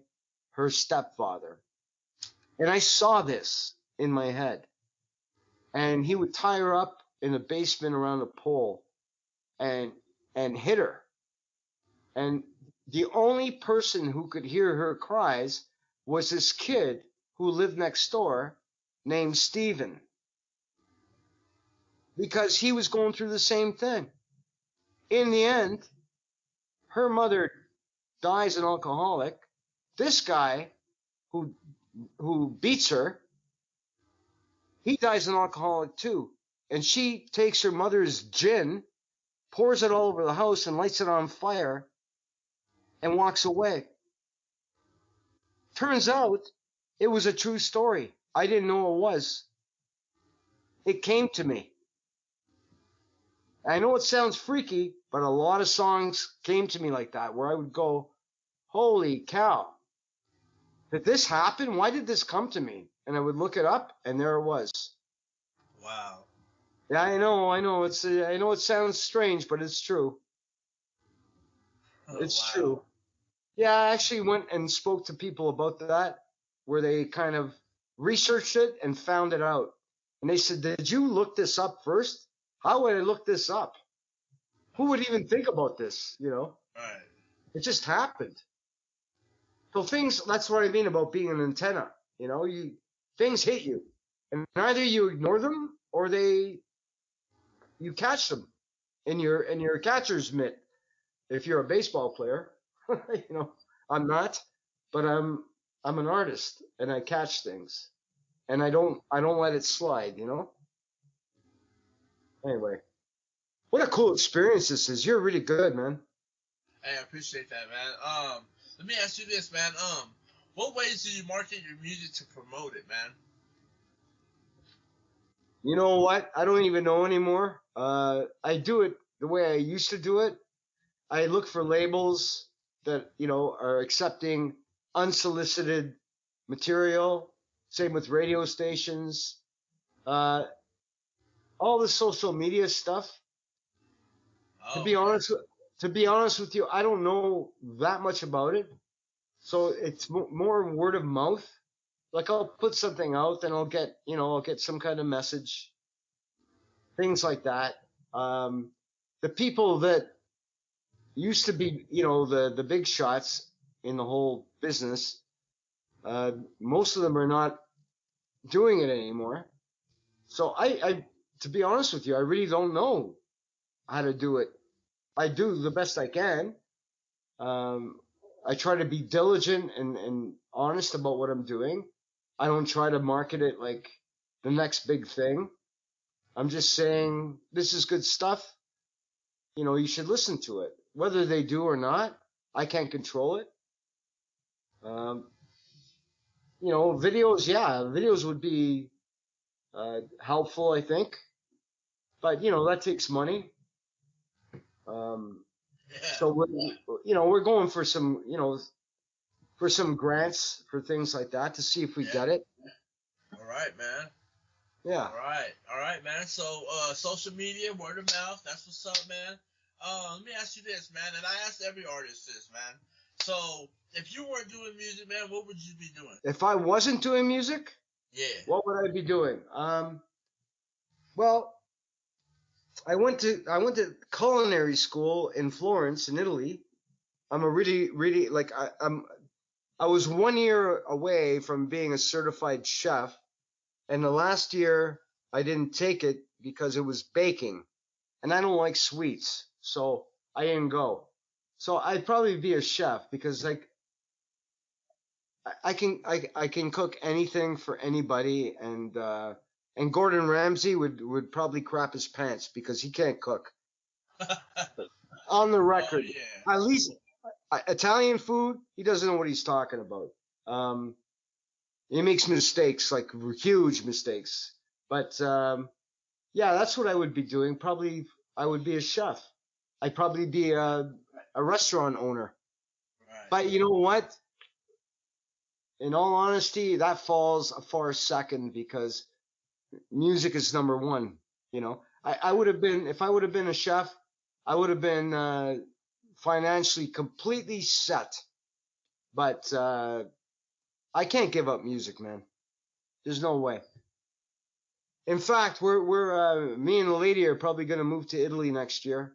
her stepfather. And I saw this in my head. And he would tie her up in the basement around a pole and hit her. And the only person who could hear her cries was this kid who lived next door named Steven. Because he was going through the same thing. In the end, her mother dies an alcoholic. This guy who beats her, he dies an alcoholic too. And she takes her mother's gin, pours it all over the house and lights it on fire and walks away. Turns out it was a true story. I didn't know it was. It came to me. I know it sounds freaky, but a lot of songs came to me like that, where I would go, holy cow, did this happen? Why did this come to me? And I would look it up, and there it was. Wow. Yeah, I know. I know it sounds strange, but it's true. It's wow. true. Yeah, I actually went and spoke to people about that, where they kind of researched it and found it out. And they said, did you look this up first? How would I look this up? Who would even think about this, Right. It just happened. So that's what I mean about being an antenna. Things hit you. And either you ignore them or you catch them in your catcher's mitt. If you're a baseball player, I'm not, but I'm an artist and I catch things. And I don't let it slide, Anyway, what a cool experience this is. You're really good, man. Hey, I appreciate that, man. Let me ask you this, man. What ways do you market your music to promote it, man? You know what? I don't even know anymore. I do it the way I used to do it. I look for labels that, are accepting unsolicited material. Same with radio stations. All the social media stuff. Oh. To be honest with you, I don't know that much about it. So it's more word of mouth. Like I'll put something out, then I'll get some kind of message. Things like that. The people that used to be, the big shots in the whole business, most of them are not doing it anymore. So I to be honest with you, I really don't know how to do it. I do the best I can. I try to be diligent and honest about what I'm doing. I don't try to market it like the next big thing. I'm just saying this is good stuff. You should listen to it. Whether they do or not, I can't control it. Videos would be helpful, I think. But, that takes money. Yeah. So, we're going for some, for some grants for things like that to see if we get it. All right, man. Yeah. All right, man. So, social media, word of mouth, that's what's up, man. Let me ask you this, man, and I ask every artist this, man. So, if you weren't doing music, man, what would you be doing? If I wasn't doing music, Yeah. what would I be doing? Well, I went to culinary school in Florence, in Italy. I'm a really like I was 1 year away from being a certified chef, and the last year I didn't take it because it was baking, and I don't like sweets, so I didn't go. So I'd probably be a chef because like I can cook anything for anybody, and Gordon Ramsay would probably crap his pants because he can't cook. On the record, Oh, yeah. at least Italian food, he doesn't know what he's talking about. He makes mistakes, like huge mistakes. But yeah, that's what I would be doing. Probably I would be a chef. I'd probably be a restaurant owner. Right. But you know what? In all honesty, that falls a far second because music is number one. You know, I would have been, if I would have been a chef, I would have been financially completely set. But I can't give up music, man. There's no way. In fact, we're me and the lady are probably going to move to Italy next year.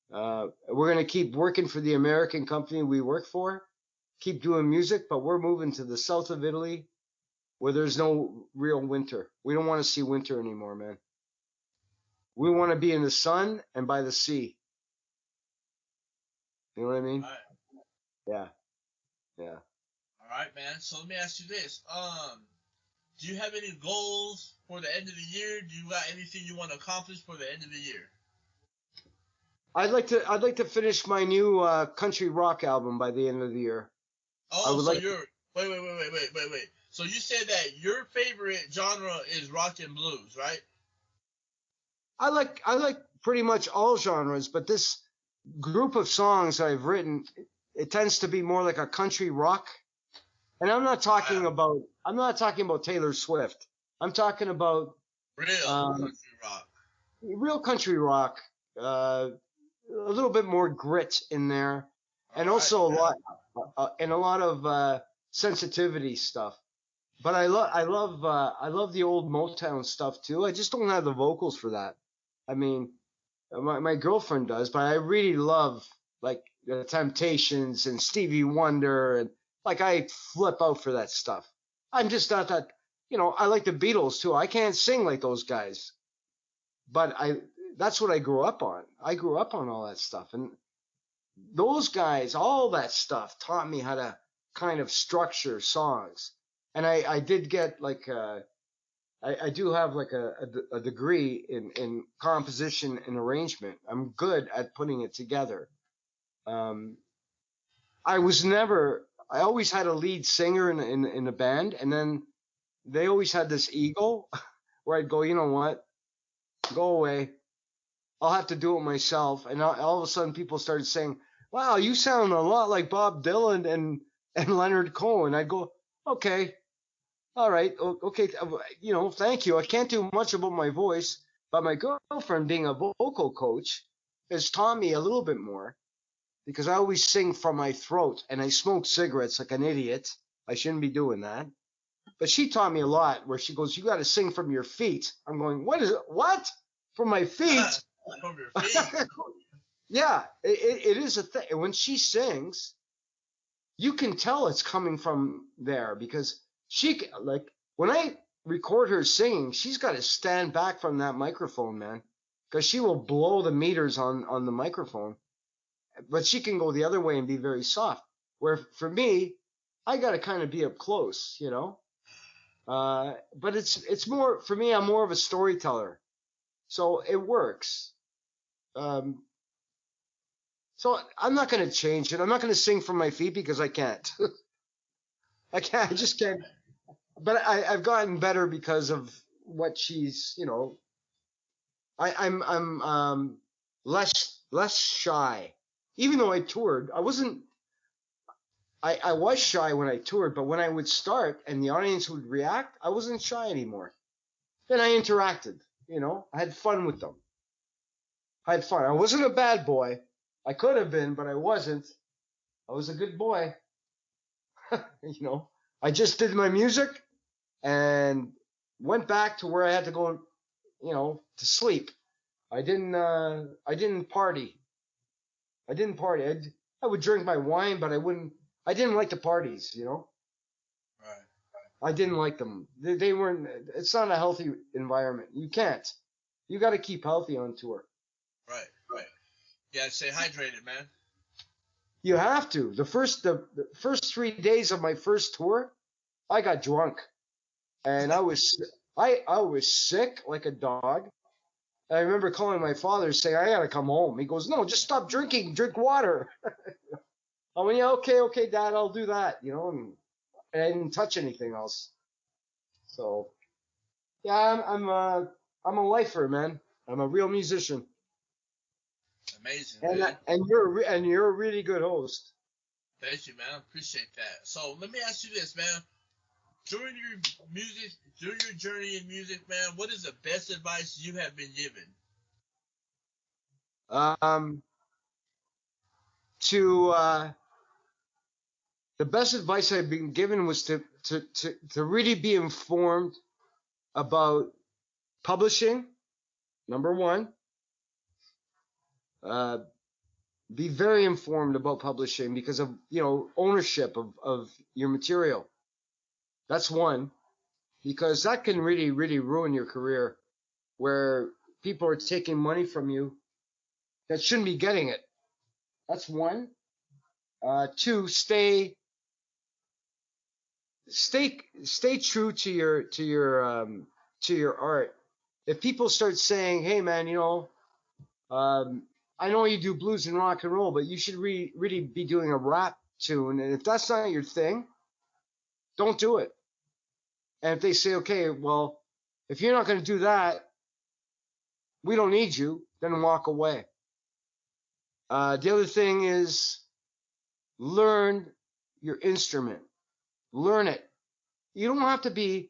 We're going to keep working for the American company we work for, keep doing music, but we're moving to the south of Italy where there's no real winter. We don't want to see winter anymore, man. We want to be in the sun and by the sea. You know what I mean? All right. Yeah. Yeah. All right, man. So let me ask you this. Do you have any goals for the end of the year? Do you got anything you want to accomplish for the end of the year? I'd like to finish my new country rock album by the end of the year. Oh, so you're wait. So you said that your favorite genre is rock and blues, right? I like pretty much all genres, but this group of songs I've written, it tends to be more like a country rock. And I'm not talking about Taylor Swift. I'm talking about Real country rock. real country rock, a little bit more grit in there, and also a lot of sensitivity stuff. But I love the old Motown stuff too. I just don't have the vocals for that. I mean, my girlfriend does, but I really love like the Temptations and Stevie Wonder, and like I flip out for that stuff. I'm just not that, I like the Beatles too. I can't sing like those guys, but that's what I grew up on. I grew up on all that stuff, and those guys, all that stuff taught me how to kind of structure songs. And I did get like I do have like a degree in composition and arrangement. I'm good at putting it together. Um, I always had a lead singer in a band, and then they always had this ego where I'd go, you know what, go away. I'll have to do it myself. And all of a sudden people started saying, wow, you sound a lot like Bob Dylan and Leonard Cohen. I'd go, okay, all right, okay, thank you. I can't do much about my voice, but my girlfriend, being a vocal coach, has taught me a little bit more because I always sing from my throat and I smoke cigarettes like an idiot. I shouldn't be doing that. But she taught me a lot where she goes, you got to sing from your feet. I'm going, what is it? What? From my feet? From your feet? Yeah, it is a thing. And when she sings, you can tell it's coming from there because like when I record her singing, she's got to stand back from that microphone, man, because she will blow the meters on the microphone. But she can go the other way and be very soft. Where for me, I got to kind of be up close, But it's more for me. I'm more of a storyteller, so it works. So I'm not going to change it. I'm not going to sing from my feet because I can't. I can't. I just can't. But I've gotten better because of what she's. I'm less shy. Even though I toured, I wasn't. I was shy when I toured, but when I would start and the audience would react, I wasn't shy anymore. Then I interacted, I had fun with them. I had fun. I wasn't a bad boy. I could have been, but I wasn't. I was a good boy. I just did my music and went back to where I had to go, to sleep. I didn't party. I didn't party. I would drink my wine, but I didn't like the parties, Right. I didn't like them. They weren't, it's not a healthy environment. You can't. You got to keep healthy on tour. Right. Right. Yeah, stay hydrated, man. You have to. The first 3 days of my first tour, I got drunk, and I was sick like a dog. I remember calling my father saying, I gotta come home. He goes, no, just stop drinking, drink water. I went, yeah, okay, Dad, I'll do that, and I didn't touch anything else. So, yeah, I'm a lifer, man. I'm a real musician. Amazing, And man. you're a really good host. Thank you, man. Appreciate that. So let me ask you this, man. During your journey in music, man, what is the best advice you have been given? To The best advice I've been given was to really be informed about publishing. Number one, be very informed about publishing because of ownership of your material. That's one, because that can really ruin your career, where people are taking money from you that shouldn't be getting it. That's one. Two, stay true to your art. If people start saying, hey man, I know you do blues and rock and roll, but you should really be doing a rap tune, and if that's not your thing, don't do it. And if they say, okay, well, if you're not going to do that, we don't need you, then walk away. The other thing is, learn your instrument. Learn it. You don't have to be,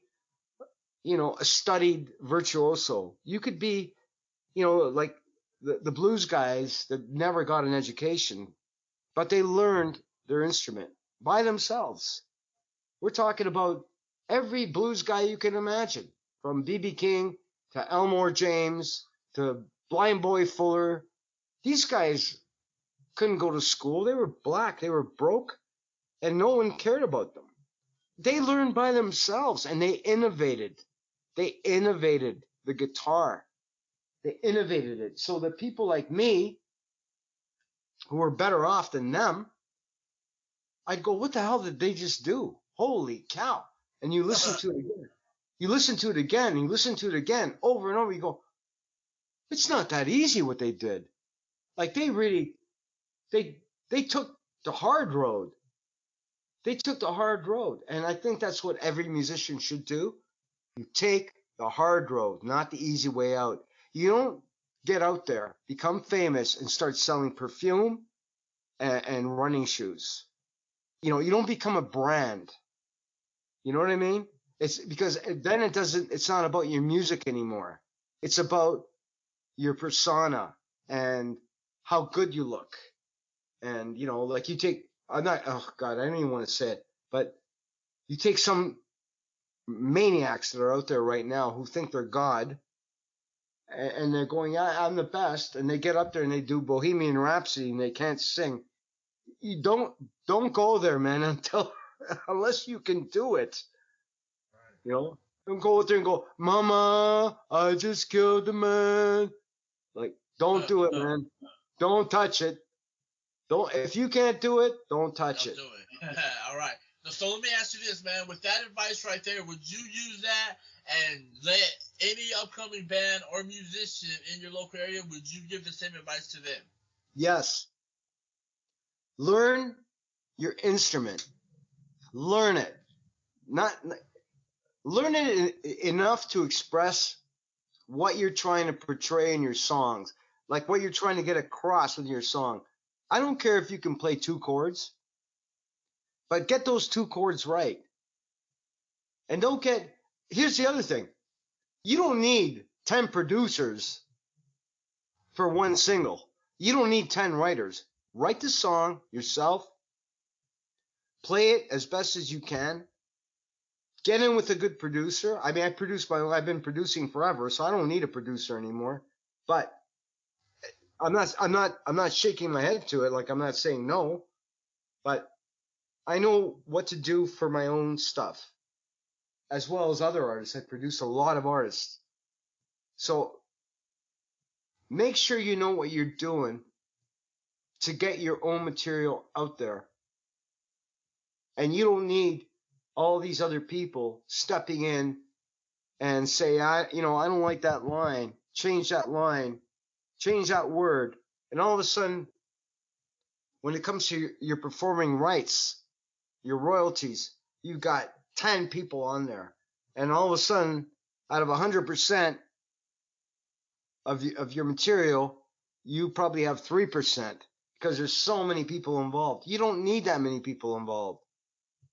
a studied virtuoso. You could be, like the blues guys that never got an education, but they learned their instrument by themselves. We're talking about every blues guy you can imagine, from B.B. King to Elmore James to Blind Boy Fuller. These guys couldn't go to school. They were black. They were broke, and no one cared about them. They learned by themselves, and they innovated. They innovated the guitar. They innovated it so that people like me, who are better off than them, I'd go, what the hell did they just do? Holy cow. And you listen to it again. You listen to it again. You listen to it again over and over. You go, it's not that easy what they did. Like they took the hard road. They took the hard road. And I think that's what every musician should do. You take the hard road, not the easy way out. You don't get out there, become famous, and start selling perfume and running shoes. You don't become a brand. You know what I mean? It's because then it's not about your music anymore. It's about your persona and how good you look. And, like oh God, I don't even want to say it, but you take some maniacs that are out there right now who think they're God, and they're going, I'm the best. And they get up there and they do Bohemian Rhapsody and they can't sing. You don't go there, man, unless you can do it. Don't go out there and go, Mama, I just killed a man. Like, don't do it, man. Don't touch it. If you can't do it, don't touch it. Don't do it. All right. So let me ask you this, man. With that advice right there, would you use that and let any upcoming band or musician in your local area, would you give the same advice to them? Yes. Learn your instrument. Learn it. Learn it enough to express what you're trying to portray in your songs, like what you're trying to get across with your song. I don't care if you can play two chords. But get those 2 chords right. And here's the other thing. You don't need 10 producers for one single. You don't need 10 writers. Write the song yourself. Play it as best as you can. Get in with a good producer. I mean, I've been producing forever, so I don't need a producer anymore. But I'm not shaking my head to it. Like, I'm not saying no, but I know what to do for my own stuff, as well as other artists. I produce a lot of artists. So make sure you know what you're doing to get your own material out there. And you don't need all these other people stepping in and say, I don't like that line, change that word. And all of a sudden, when it comes to your performing rights, your royalties, you've got 10 people on there. And all of a sudden, out of 100% of your material, you probably have 3% because there's so many people involved. You don't need that many people involved.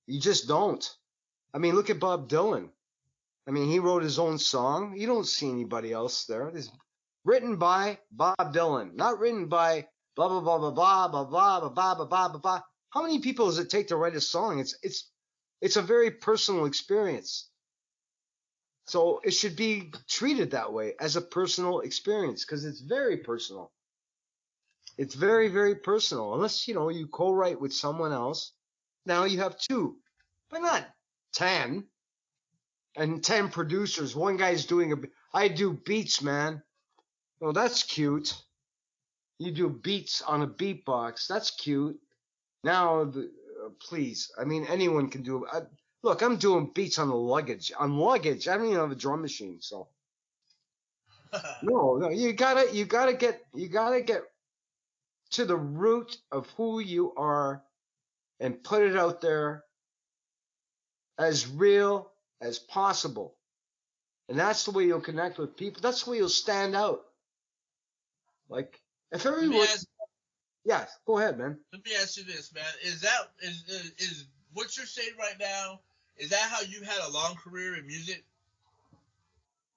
You just don't. I mean, look at Bob Dylan. I mean, he wrote his own song. You don't see anybody else there. It's written by Bob Dylan, not written by blah blah blah blah blah blah blah blah blah blah blah blah. How many people does it take to write a song? It's a very personal experience. So it should be treated that way, as a personal experience, because it's very personal. It's very, very personal. Unless, you co-write with someone else. Now you have 2, but not 10. And 10 producers. One guy's I do beats, man. Oh, that's cute. You do beats on a beatbox. That's cute. Now, please. I mean, anyone can do it. Look, I'm doing beats on the luggage. On luggage, I don't even have a drum machine, so. No, you gotta get to the root of who you are and put it out there as real as possible. And that's the way you'll connect with people. That's the way you'll stand out. Like, if everyone... Yeah, go ahead, man. Let me ask you this, man. Is what you're saying right now, is that how you had a long career in music?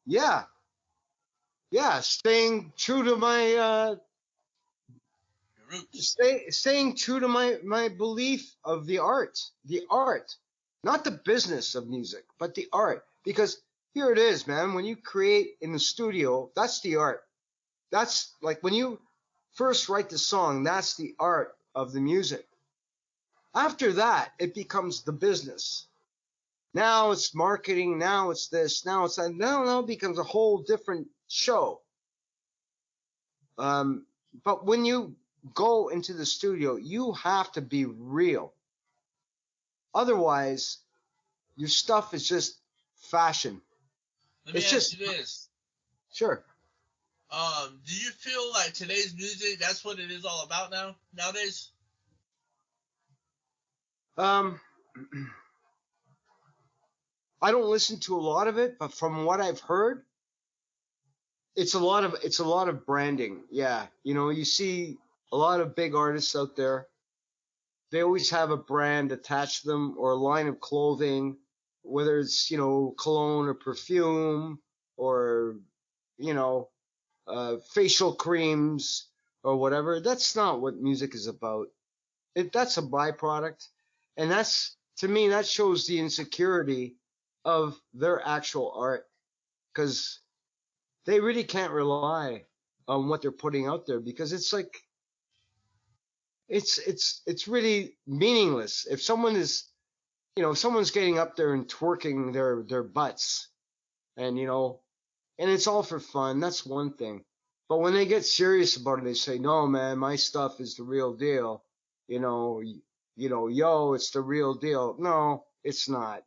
Yeah. Yeah, staying true to my... roots. Staying true to my belief of the art. The art. Not the business of music, but the art. Because here it is, man. When you create in the studio, that's the art. That's like when you first write the song, that's the art of the music. After that, it becomes the business. Now it's marketing. Now it's this. Now it's that. Now it becomes a whole different show. But when you go into the studio, you have to be real. Otherwise, your stuff is just fashion. Let me ask you this. Sure. Do you feel like today's music, that's what it is all about nowadays? I don't listen to a lot of it, but from what I've heard, it's a lot of branding. Yeah. You see a lot of big artists out there. They always have a brand attached to them or a line of clothing, whether it's, cologne or perfume or, facial creams or whatever. That's not what music is about. That's a byproduct. And to me, that shows the insecurity of their actual art, because they really can't rely on what they're putting out there, because it's like, it's really meaningless. If someone is, if someone's getting up there and twerking their butts and, and it's all for fun, that's one thing. But when they get serious about it, they say, no, man, my stuff is the real deal. Yo, it's the real deal. No, it's not.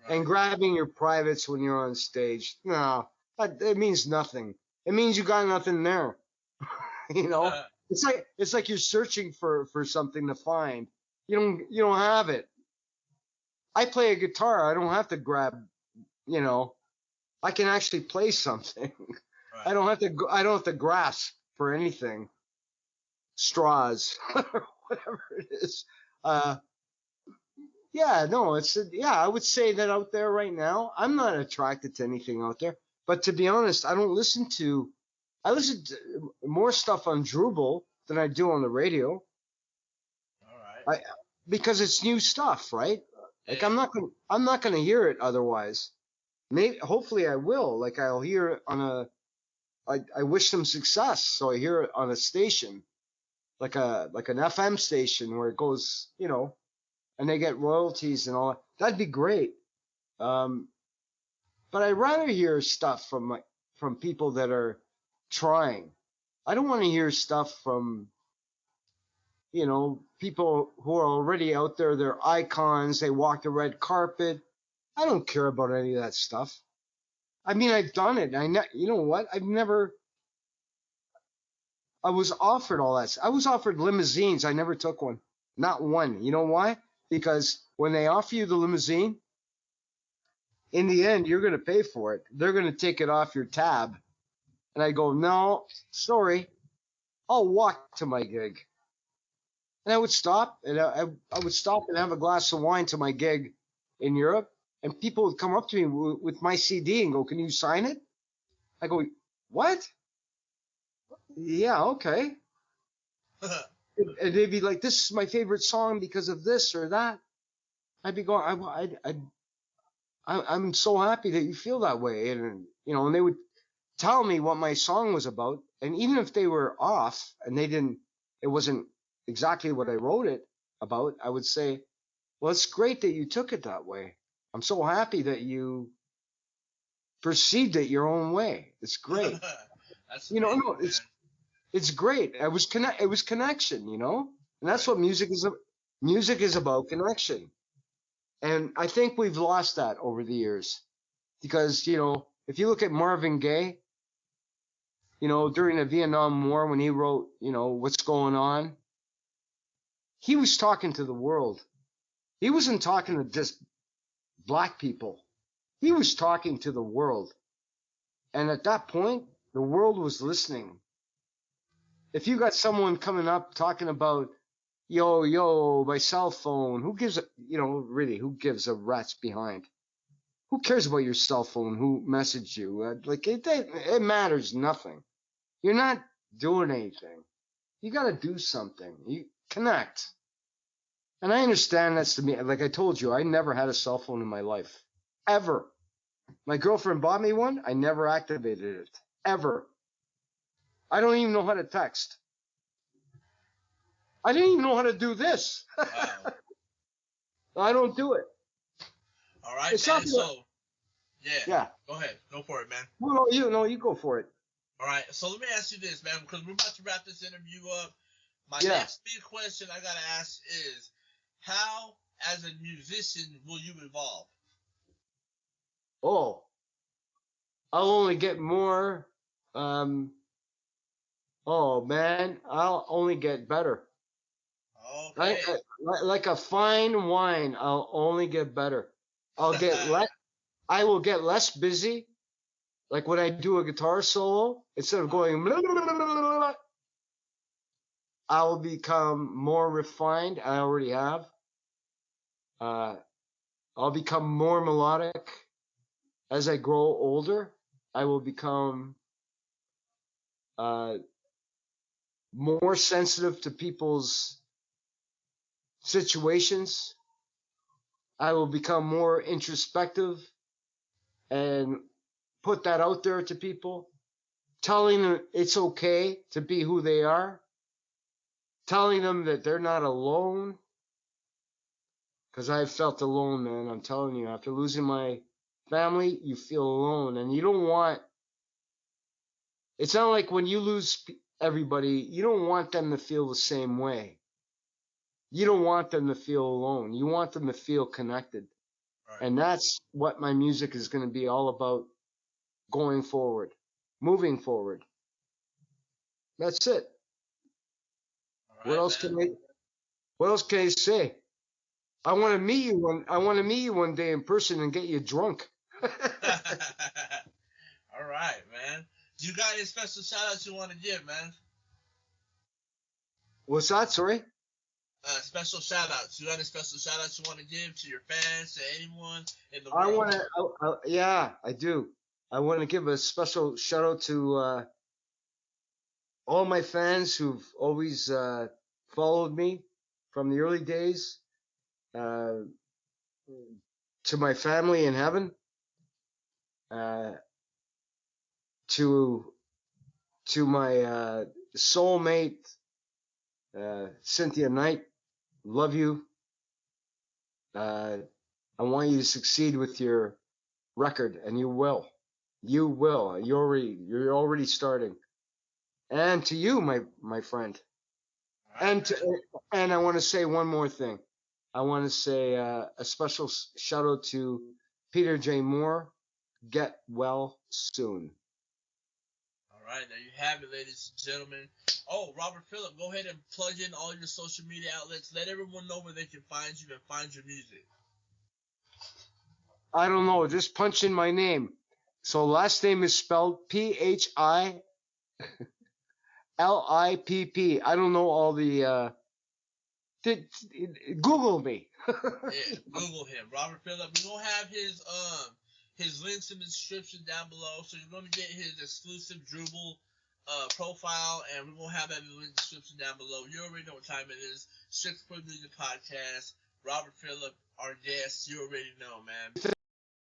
Right. And grabbing your privates when you're on stage, no, it means nothing. It means you got nothing there. It's like you're searching for something to find. You don't have it. I play a guitar. I don't have to grab, I can actually play something. Right. I don't have to grasp for anything. Straws, whatever it is. Yeah, no, I would say that out there right now, I'm not attracted to anything out there. But to be honest, I listen to more stuff on Drupal than I do on the radio. All right. Because it's new stuff, right? Like Yeah. I'm not gonna hear it otherwise. Maybe, hopefully I will. Like I'll hear it I wish them success. So I hear it on a station, like an FM station where it goes, and they get royalties and all that. That'd be great. But I'd rather hear stuff from people that are trying. I don't want to hear stuff from, people who are already out there. They're icons. They walk the red carpet. I don't care about any of that stuff. I mean, I've done it. You know what? I was offered all that. I was offered limousines. I never took one. Not one. You know why? Because when they offer you the limousine, in the end, you're going to pay for it. They're going to take it off your tab. And I go, no, sorry. I'll walk to my gig. And I would stop, and I would stop and have a glass of wine to my gig in Europe. And people would come up to me with my CD and go, can you sign it? I go, what? Yeah, okay. And they'd be like, this is my favorite song because of this or that. I'd be going, I'm so happy that you feel that way. And, and they would tell me what my song was about. And even if they were off and it wasn't exactly what I wrote it about, I would say, well, it's great that you took it that way. I'm so happy that you perceived it your own way. It's great. That's No, amazing, it's great. It was connection, and that's right. what music is. Music is about connection. And I think we've lost that over the years because, if you look at Marvin Gaye, during the Vietnam War when he wrote, What's Going On, he was talking to the world. He wasn't talking to just black people. He was talking to the world. And at that point, the world was listening. If you got someone coming up talking about, yo, my cell phone, who gives a rat's behind? Who cares about your cell phone? Who messaged you? It matters nothing. You're not doing anything. You got to do something. You connect. And I understand that's to me. Like I told you, I never had a cell phone in my life. Ever. My girlfriend bought me one. I never activated it. Ever. I don't even know how to text. I didn't even know how to do this. Wow. I don't do it. All right, It's man. something. So, Yeah. Go ahead. Go for it, man. Well, you go for it. All right. So let me ask you this, man, because we're about to wrap this interview up. My Yeah. next big question I gotta ask is, how, as a musician, will you evolve? Oh, I'll only get more. Oh man, I'll only get better. Okay. Like a fine wine, I'll only get better. I will get less busy. Like when I do a guitar solo, instead of going, blah, blah, blah, blah, blah, blah, I will become more refined. I already have. I'll become more melodic. As I grow older, I will become more sensitive to people's situations. I will become more introspective and put that out there to people, telling them it's okay to be who they are, telling them that they're not alone. Because I've felt alone, man. I'm telling you, after losing my family, you feel alone. And you don't want, it's not like when you lose everybody, you don't want them to feel the same way. You don't want them to feel alone. You want them to feel connected. Right. And that's what my music is going to be all about going forward, moving forward. That's it. All right, man. What else can I say? I want to meet you one day in person and get you drunk. All right, man. Do you got any special shout outs you want to give, man? What's that? Sorry? special shout outs. You got any special shout outs you want to give to your fans, to anyone in the I world? want to, yeah, I do. I want to give a special shout out to all my fans who've always followed me from the early days, uh, to my family in heaven, uh, to my soulmate, Cynthia Knight. Love you. I want you to succeed with your record, and you will. You will. You're already starting. And to you, my friend. All right, And I want to say one more thing. I want to say a special shout out to Peter J. Moore. Get well soon. all right, there you have it, ladies and gentlemen. Oh, Robert Phillip, go ahead and plug in all your social media outlets. Let everyone know where they can find you and find your music. I don't know. Just punch in my name. So last name is spelled Philipp. I don't know all the. Google me. Yeah, Google him, Robert Phillip. We're gonna have his links in the description down below, so you're gonna get his exclusive Drupal profile, and we're gonna have that in the link description down below. You already know what time it is. Strict for Music Podcast. Robert Phillip, our guest. You already know, man.